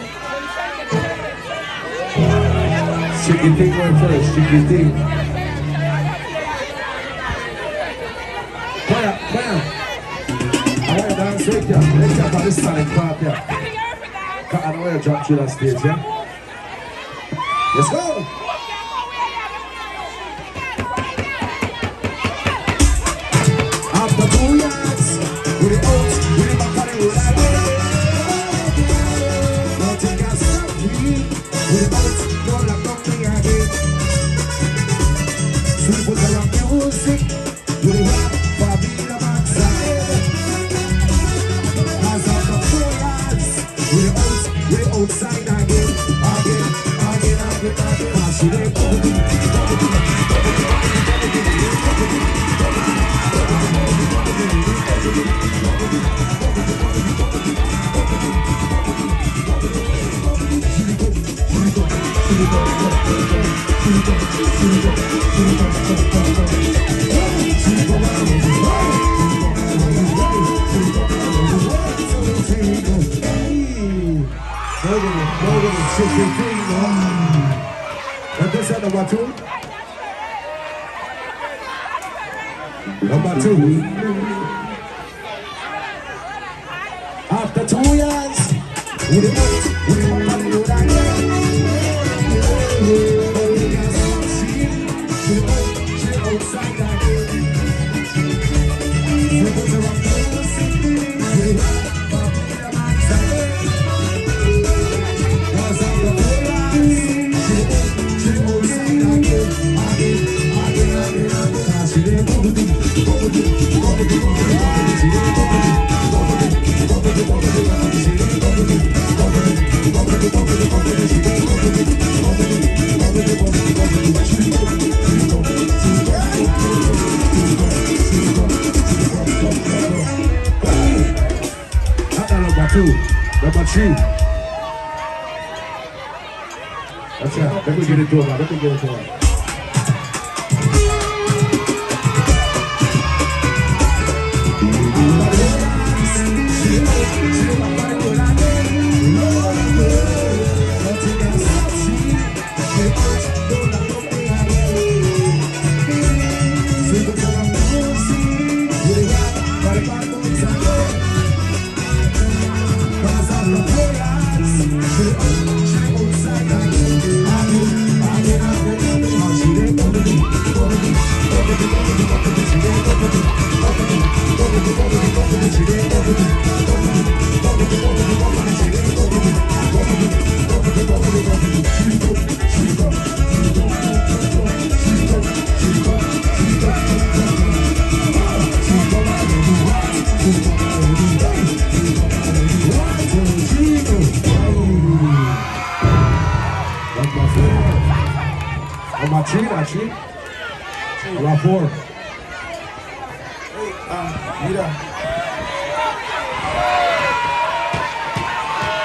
Chicken thing going first. Chicken thing. Fire. I want to dance right here. Let's have this talent part here. I don't want to jump through that stage, yeah? Let's go! After 2 years, with the out, with the back on the road, nothing can stop me. With the out, don't lock down me again. Sweet put around music, with the rap, for being a backside. As after 4 years, with the out, we're outside again. Pass you there, Contestant number 2. Number 2. After 2 years, with the out, with the back on the road again. Outside again. We put her on music, we rap, but we the backside. Was on the polaris, she outside again. She did bubble-doo, bubble-doo, bubble-doo, bubble-doo, she did bubble-doo, bubble-doo, bubble-doo, she did bubble-doo, bubble-doo, bubble-doo. 2. Number 3. That's it. Let me get it to her. Let me get it to her. Number 4. Mira.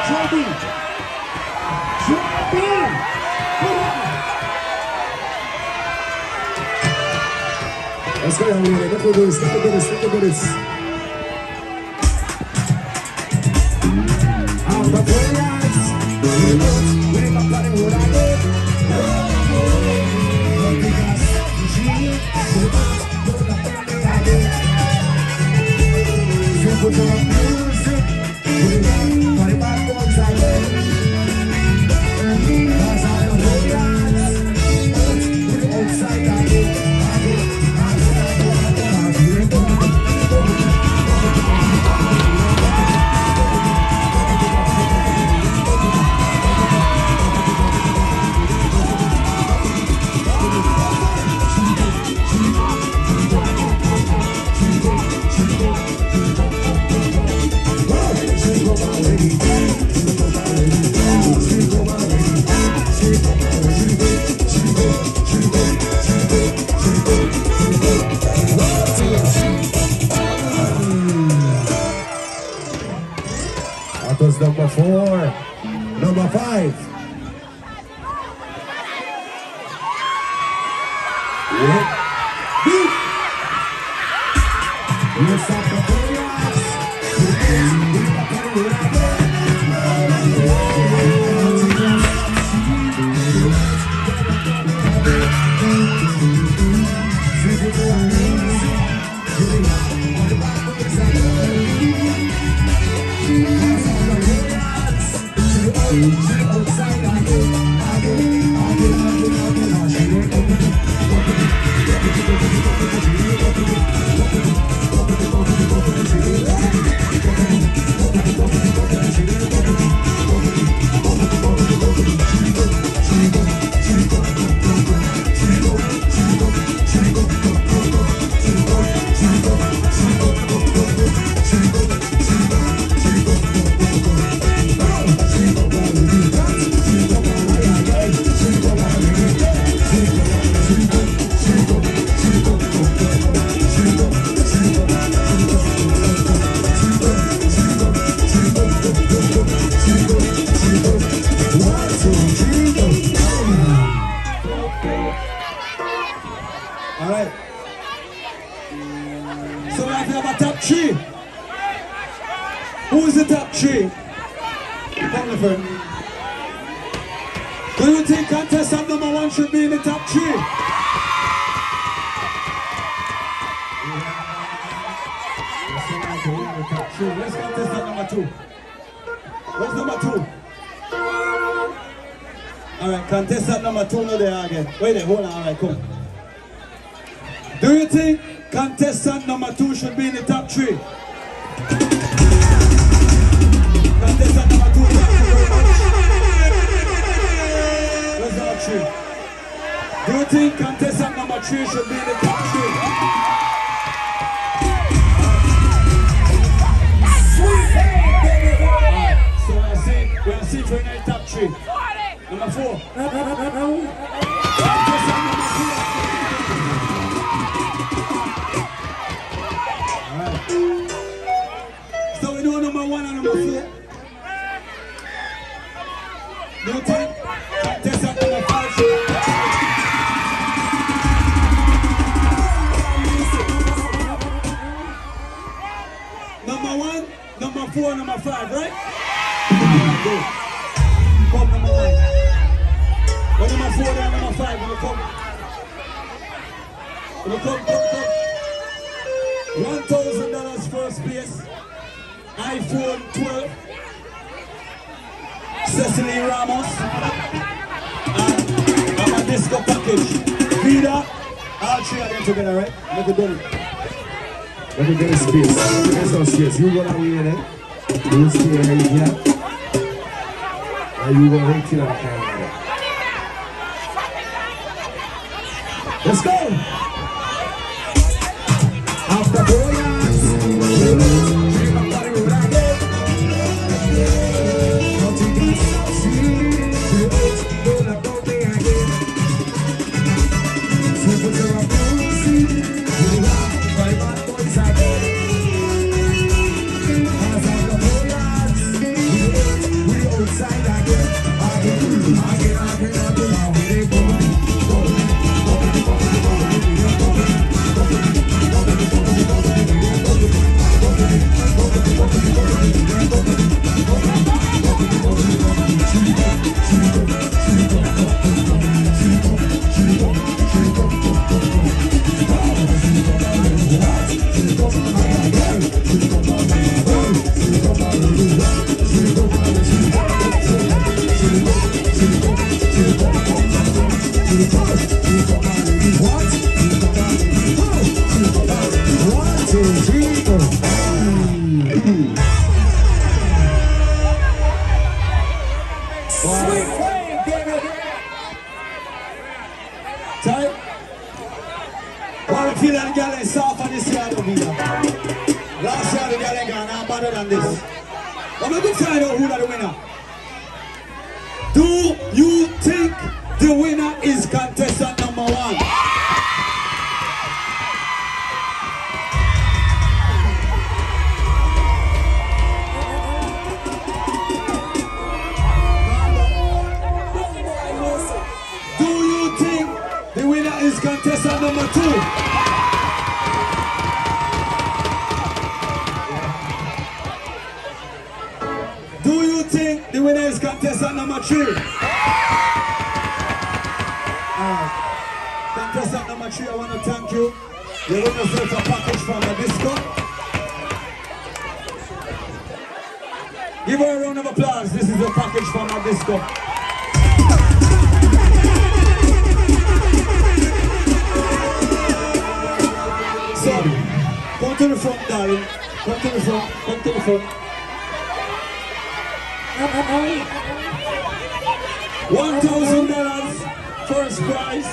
Joby. Let's go, young lady. Let me do this. Let me do this. Let me do this. I'm the brilliance. We're not planning what I did. Put your music, put it on, put it back on silent. Cause I'm the brilliance. Put it outside down. That was number 4. Number 5. Yeah. Let's stop the chaos. Alright. So we have a top 3. Who is the top 3? Come on, friend. Do you think contestant number 1 should be in the top 3? Where's contestant number 2? Where's number 2? Alright, contestant number 2 no there again. Wait there, hold on, alright, come. Do you think contestant number 2 should be in the top 3? Contestant number 2, thank you very much. Where's number 3? Do you think contestant number 3 should be in the top 3? So we'll see for in the top 3. Number 4. So we do number 1 and number 4. Come. $1,000 first place. iPhone 12. Cecily Ramos. And a disco package. Vida. All three of them together, right? Make it done. Let me get a space. Get some space. You go that way then. You stay right here. And you go right till that camera. Let's go! After 4 years, dream about the road again. Nothing can stop me. Don't about me again. So put your up on the seat. We are 5 bad boys again. After 4 years, we outside again. Again. We go. Do you think the winner is contestant number 1? Do you think the winner is contestant number 2? Do you think the winner is contestant number 3? Contestant number 3, I want to thank you. You win yourself a package from the disco. Give her a round of applause. This is a package from the disco. So, come to the front, darling. Come to the front. Come to the front. $1,000 first prize.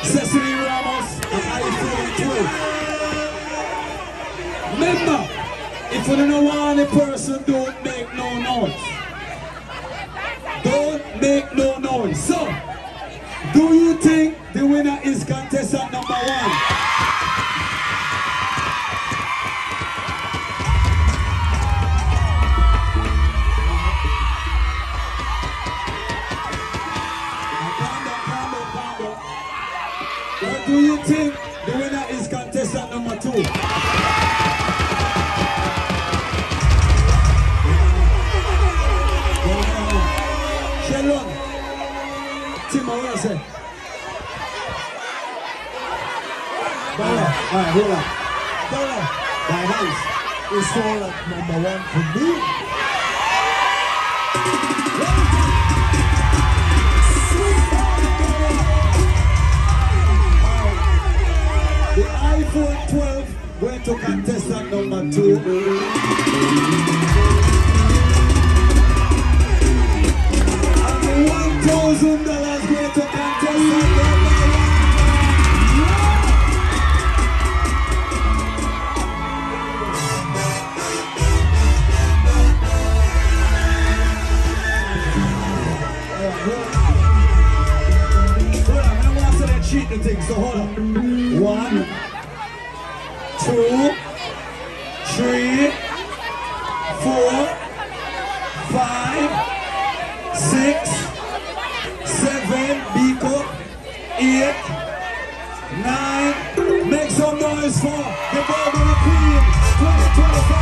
Cecily Ramos and iPhone 12. Remember, if you don't want a person, don't make no noise. Don't make no noise. So, do you think the winner is contestant number 1? Or do you think the winner is contestant number 2? Shelon, Timo, what you say? Alright, hold on. My hands is all at number 1 for me. The iPhone 12 went to contestant number 2. And the $1,000 went to contestant number 1. Cheat the thing, so hold on. 1, 2, 3, 4, 5, 6, 7, Biko, 8, 9. Make some noise for the Bourbon Queen 2025.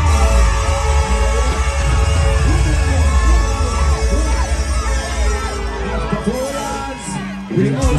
After 4 hours, we know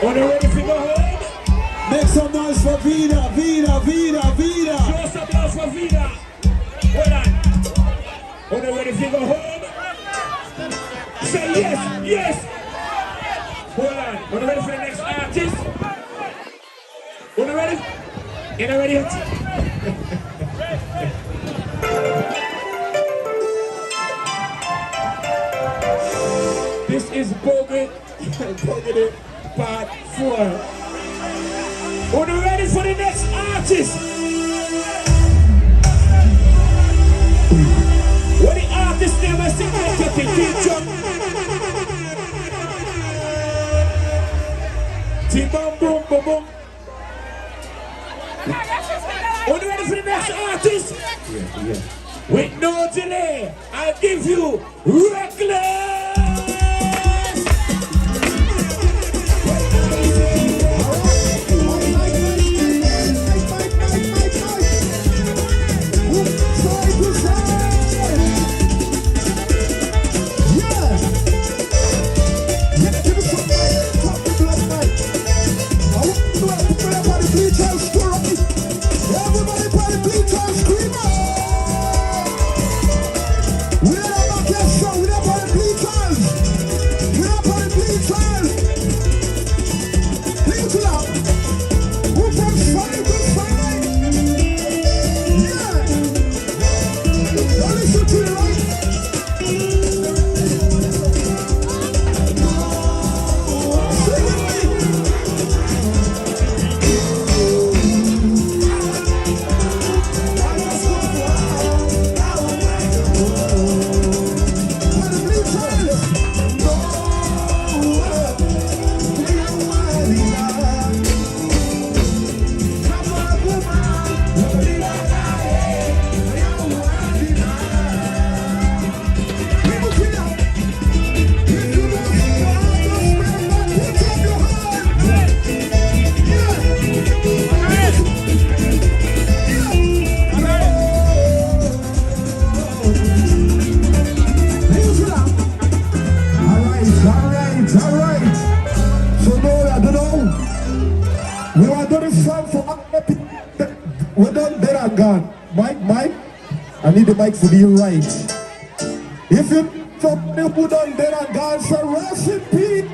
Are you ready to go home? Make some noise for Vida, Vida, Vida, Vida. Show some love for Vida. Hold on. Are you ready to go home? Say yes, yes. Hold on. Are you ready for the next artist? Are you ready? You not ready yet? This is Bogey Part 4. Are you ready for the next artist? What the artist name I sing like a King John? T-bum boom boom boom. Are you ready for the next artist? Yeah. With no delay, I'll give you Reckless! I need the mic to be right. If you fuck me put on dead and gone, so rest in peace.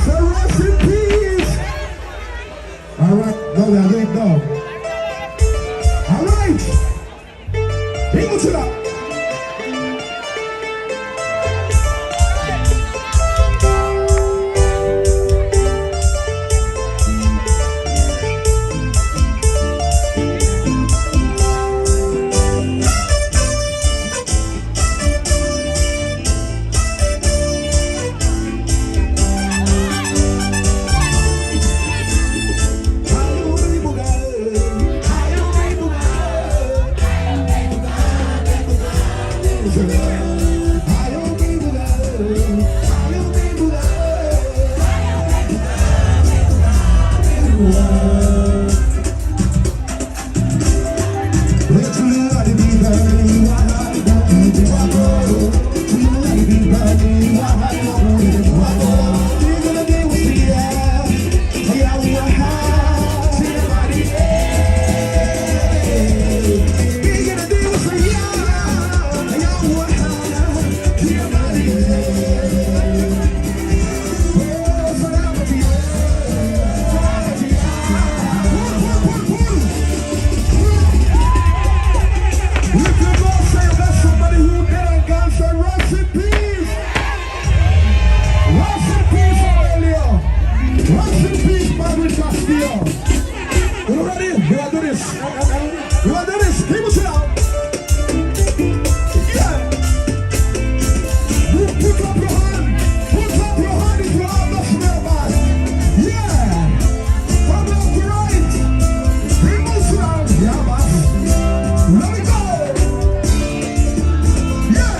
So rest in peace. Alright, now we are going down. Alright. People to that. Rest in peace, Margaret Castillo. You ready? You want to do this? You want to do this? People sit down. Yeah. You put up your hand. Put up your hand if you have the smell, man. Yeah. From left to right. People sit down. Yeah, man. Let me go. Yeah.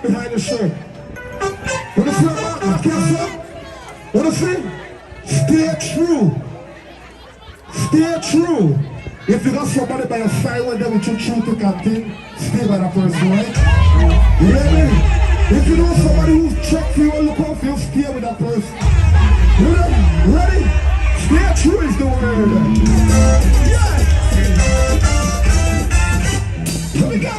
Behind the shirt. What is your what is it? Stay true. Stay true. If you got somebody by your side when they will true to continue, stay by that person, right? You ready? If you know somebody who's checked for you or look out for you, stay with that person. You ready? Stay true is the word. Yeah! Here we go!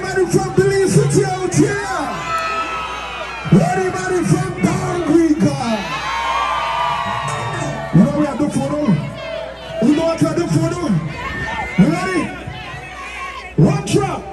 Anybody from Belize City out here? Anybody from Bangriga? You know what we are doing for them? You know what we are doing for them? You ready? One drop.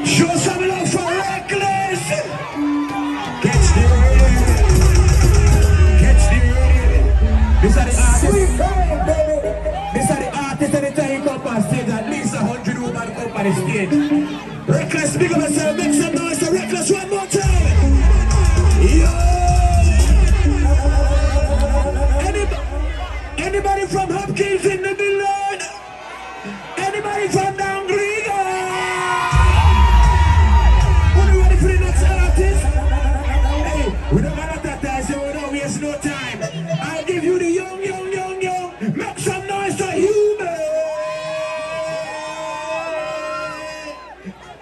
Show some love for Reckless. Catch the rain. Catch the rain. These are the artists. These are the artists anytime you come on stage, at least 100 women come on the stage. Reckless, big up yourself, make some noise for Reckless one more time. Yo! Anybody from Hopkins in the building? Anybody from down Green? Are you ready for the next artist? Hey, we don't got that time, so we don't waste no time. I'll give you the young. Make some noise for human.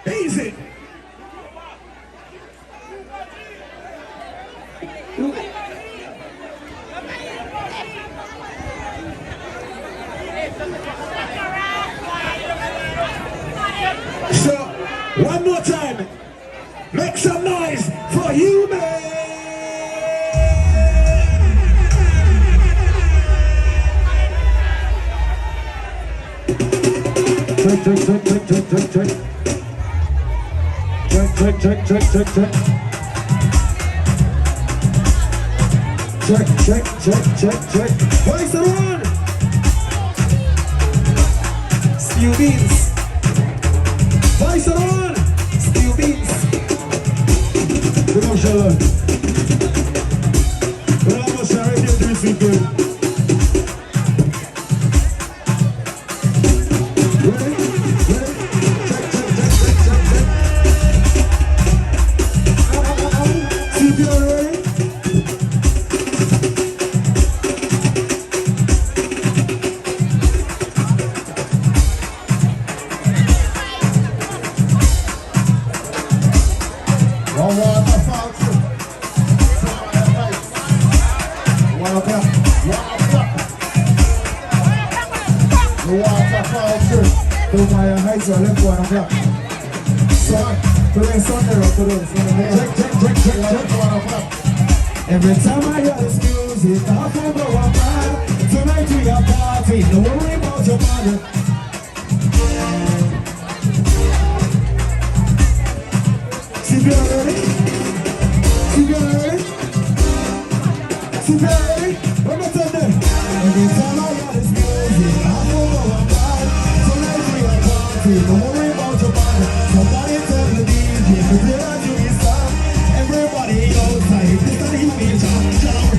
Easy. So, one more time, make some noise for human. Check. Voice around. Stew beans. Voice around. Stew beans. Come on, Shalom. Well, I'm sorry to do something. Ready? Check. See if you're ready. One waterfall trip. One o'clock. The waterfall trip. To my heights are left 1 o'clock. So, today Sunday or today? Check. 1 o'clock. Every time I hear this music, I feel go on mad. Tonight we are party, no worry about your mother. See if you're ready. One more time then. Every time I hear this music, I feel go on mad. Tonight we are party, no worry about your mother. Somebody tell the DJ to play that to his song. Everybody outside, this is the image of jump.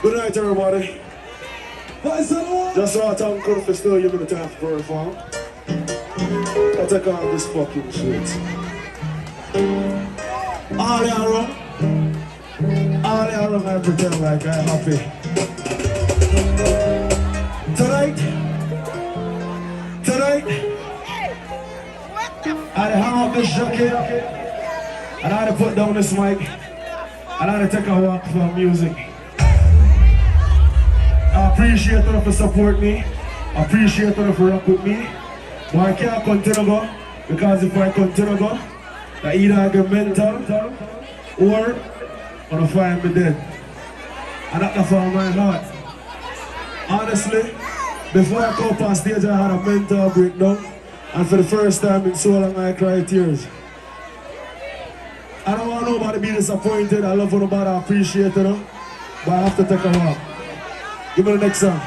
Good night, everybody. Just so I thank God for still giving me the time to perform. I take off this fucking shit. All the around, I pretend like I'm happy. Tonight, I hang up this jacket, and I put down this mic, and I take a walk for music. I appreciate you for support me. I appreciate you for rock with me. But I can't continue go, because if I continue go, I either I get mental or I find me dead. And that's from my heart. Honestly, before I come up on stage, I had a mental breakdown. And for the first time in so long, I cried tears. I don't want nobody to be disappointed. I love nobody, I appreciate it. But I have to take a walk. Give me the next song.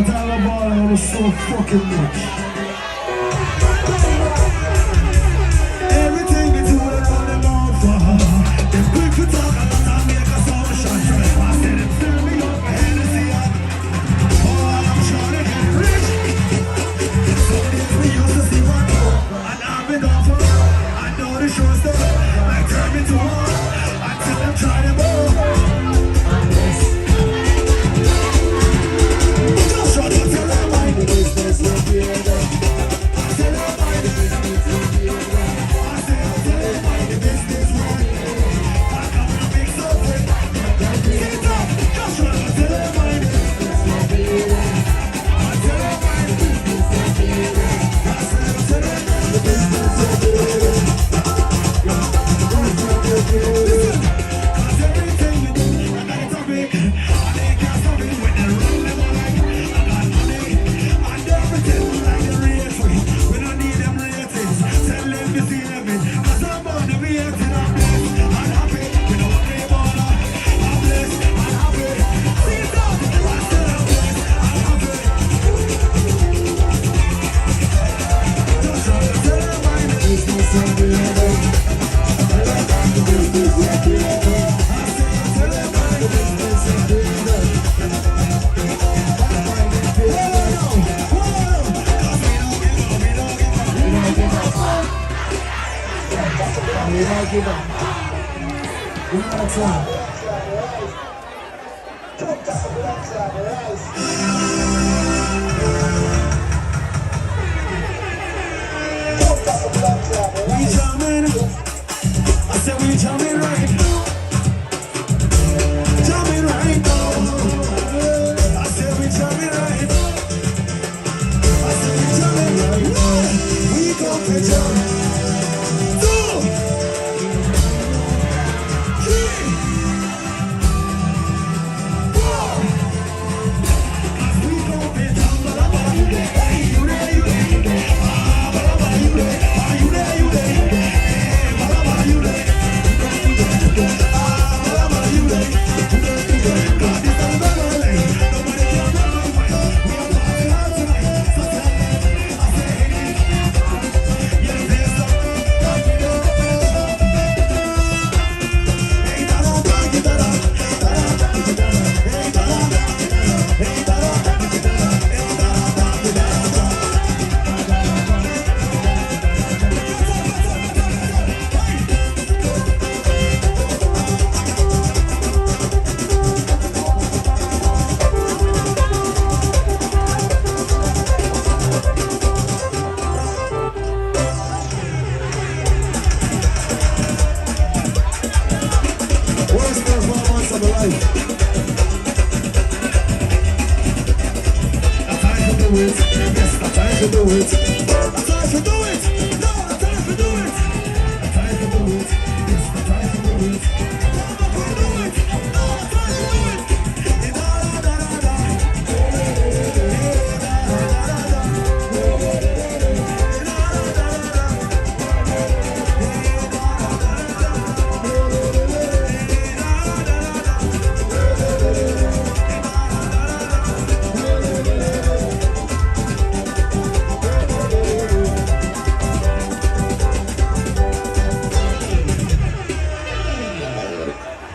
but I love all of you so fucking much. Everything we do, they run them out for. They quick to talk a lot and make us all shot. I said them fill me up with Hennessy. Oh, I'm trying to get rich. Some days we used to see one more, and I've been off for. I know the show stuff, like turn me to one. I tell them try them all. Just try to tell them why the business will be there. I tell them why the business will be there. I say I tell them why the business will be there. I come to fix up it. Sit up, just try to tell them why the business will be there. I tell them why the business will be there. I say I tell them why the business will be there. Listen, 'cause everything you do, I got it to make. And they can't stop it when they run them all like. I got money, and they pretend like they rate we. We don't need them ratings. Tell them to see them in. 'Cause I'm born to be hated, I'm blessed and happy. We don't want them all up. I'm blessed and happy. See it up, I said I'm blessed and happy. Just try to tell them why the business will be there. We don't give up. We gotta try. We jamming. I said we jamming right. Jamming right now. I said we jamming right. I said we jamming right. One, we go for jam. Two, three, four. 'Cause we go for jam. Balaba, you there? Hey, you there? You there? Ah, balaba, you there? Ah, you there? You there? Hey, balaba, you there? Ah, balaba, you there? 'Cause this is the way. Nobody can run away. We are party hard tonight. So tell them, I say, hey, yeah, there's something. Hey, da-da, da-da, da-da, da-da, hey, da-da, hey, da-da, hey, da-da, worst performance of my life. A time to do it. Yes, a time to do it. A time to do it. No, a time to do it. A time to do it. Yes, a time to do it. A time to do it. No, a time to do it. Da da da da da.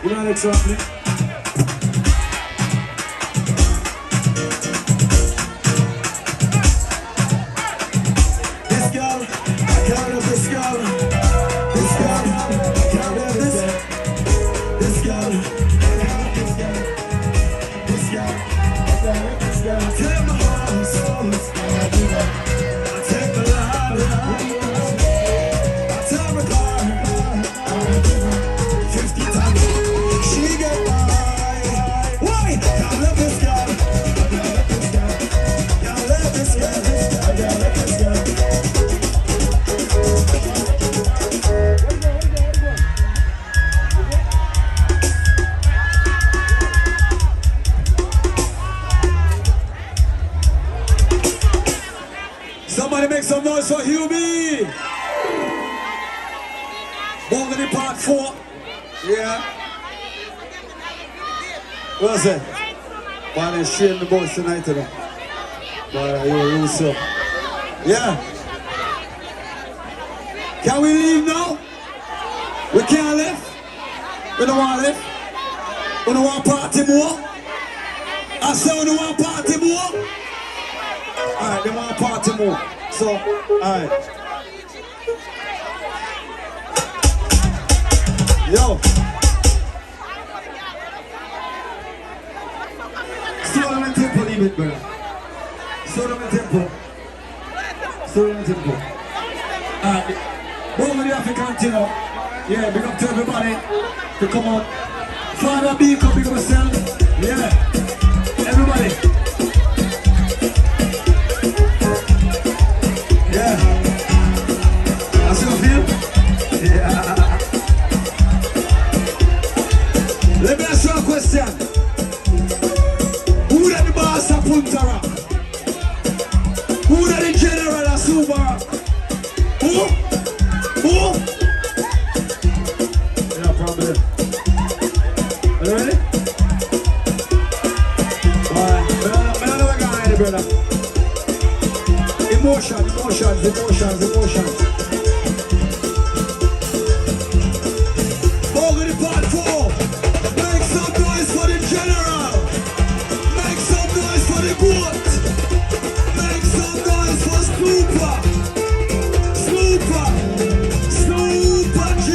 You know how to trust me? This girl, I can't love this girl. This girl, I can't love this. This girl, I can't love this girl. This girl, I can't love this girl. I take my heart and soul. I take my love. I take my car. 50 times. She get by. Why? Can't love this girl. Can't love this girl. Can't love this girl. Somebody make some noise for Hubie. Bongani part 4. Yeah. What's it? Why they shame the boys tonight today? You so. Yeah. Can we leave now? We can't leave. We don't want to leave. We don't want to party more. I say we don't want to party more. Alright, they want to party more. So, alright. Yo. Slow down the tempo a little bit, brother. Slow down the tempo. Slow down the tempo. Alright. Both of you have to continue. Yeah, big up to everybody to come out. Father, big up yourself. Yeah. Everybody. Yeah. That's how you feel? Yeah. Let me ask you a question. Who are the boss of Punta Rock? Who are the general of Super Rock? Who? Yeah, probably. Are you ready? Alright, another guy, brother. Emotions. Over the part 4. Make some noise for the general. Make some noise for the goat. Make some noise for Snooper. Snooper G.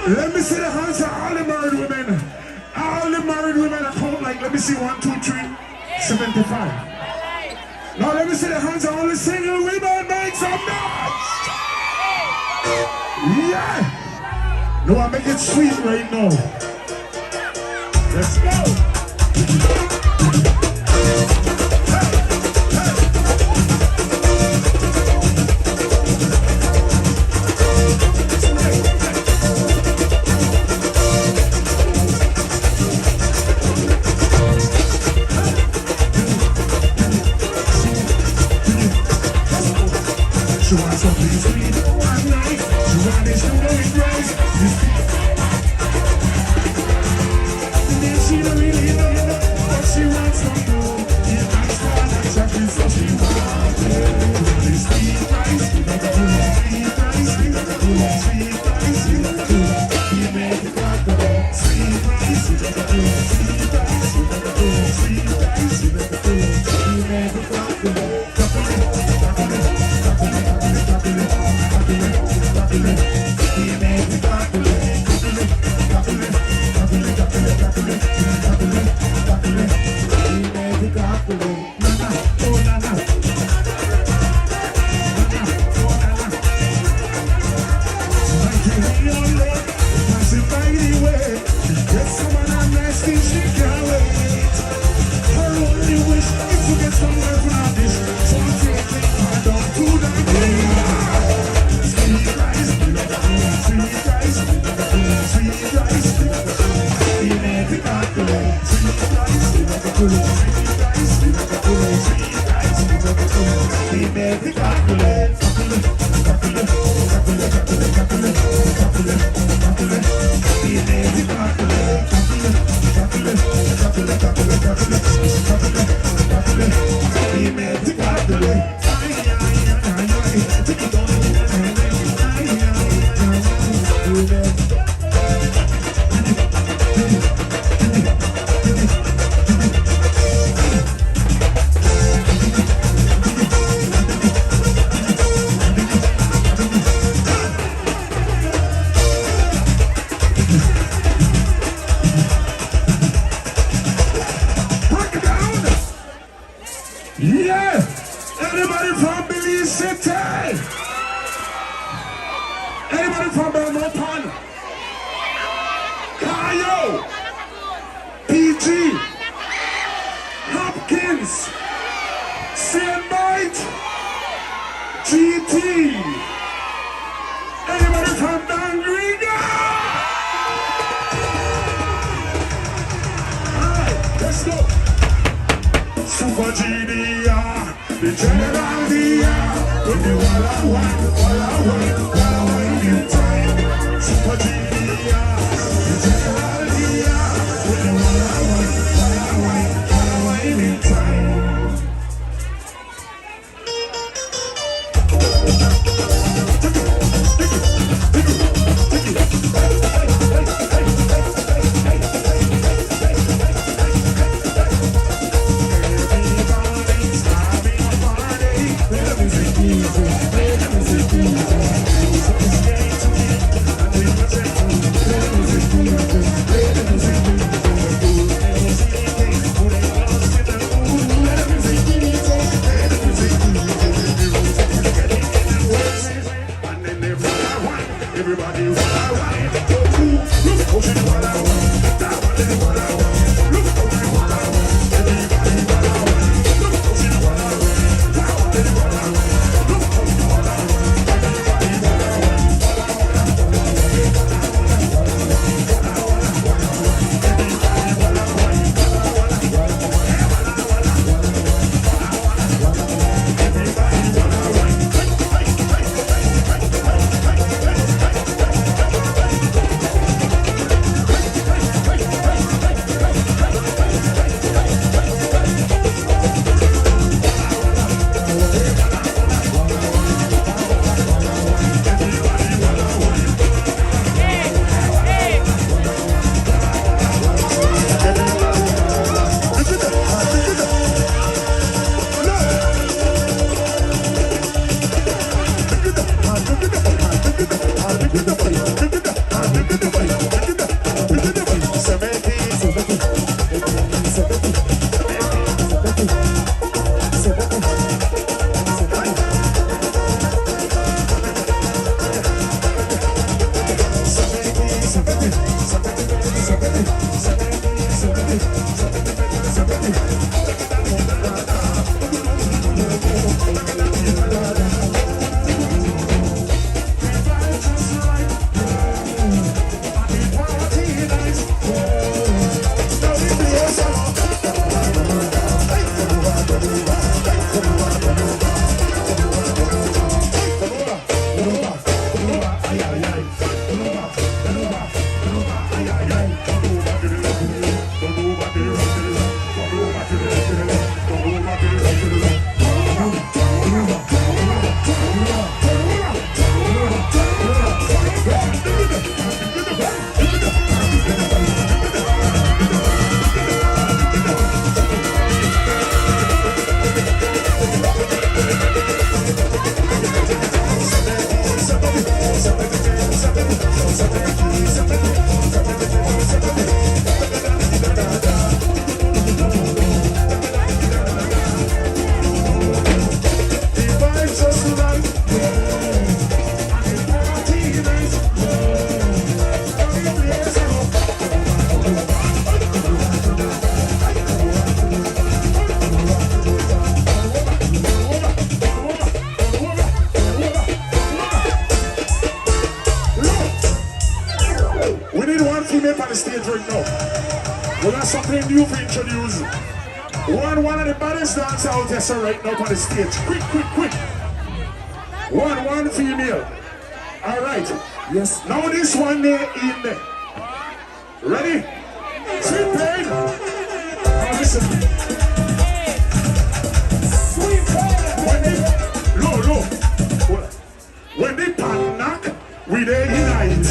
Let me see the hands of all the married women. All the married women at home, like, let me see 1, 2, 3, 75. Now let me see the hands of all the single women. Make some noise. Yeah. No, I make it sweet right now. Let's go. She wants something sweet and nice. She wants it to know it right. And then she don't really know what she wants from you. Yeah, that's why I'm talking, so she wants it. You want it sweet rice, you gotta do it sweet rice, you gotta do it sweet rice, you gotta do it. You make it rock the sweet rice, you gotta do it sweet rice, you gotta do it sweet rice, you gotta do it. You make it rock the the general, the with the walla, something new to introduce. One of the baddest dancers out there so right now on the stage. Quick. One female. Alright. Yes. Now this one there in there. Ready? Sweet pain. Now listen. Sweet pain. When the pan knock, we there unite.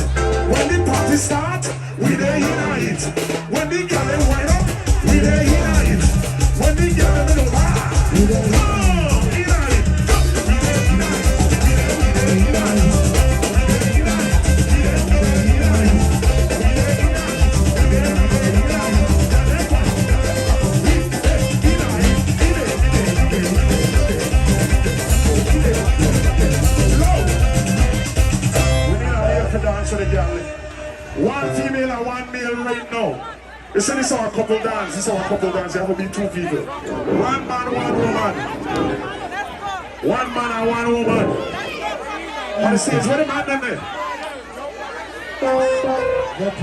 When the party start, we there unite. When the girl wind up, we there unite. When the girl in the bar, we there unite. One female and one male right now. You see this is our couple dance. This is our couple dance. You have to be two people. One man, one woman. One man and one woman. On the stage, what the man done there?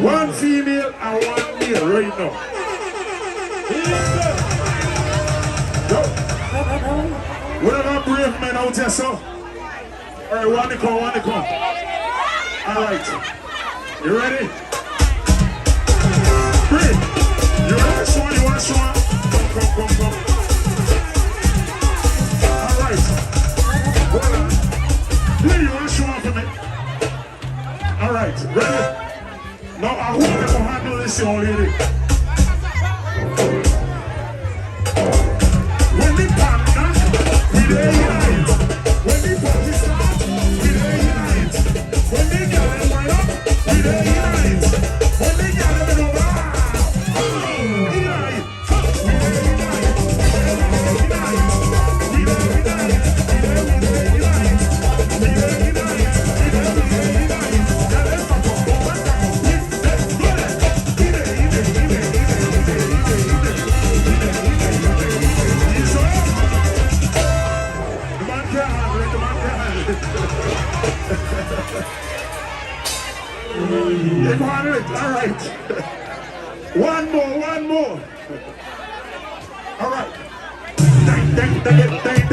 One female and one male right now. Yo. What about brave men out there, so? All right, one to come. All right. You ready? Three. You want to show? Come. All right. Hold on. Three, you want to show for me? All right, ready? Now I hope you can handle this, young lady. When the pan knock, we dey unite. When the party start, we dey unite. When the girl dem wind up, we dey unite. When the girl dem go back, unite. We dey unite. All right. One more. All right. Dang.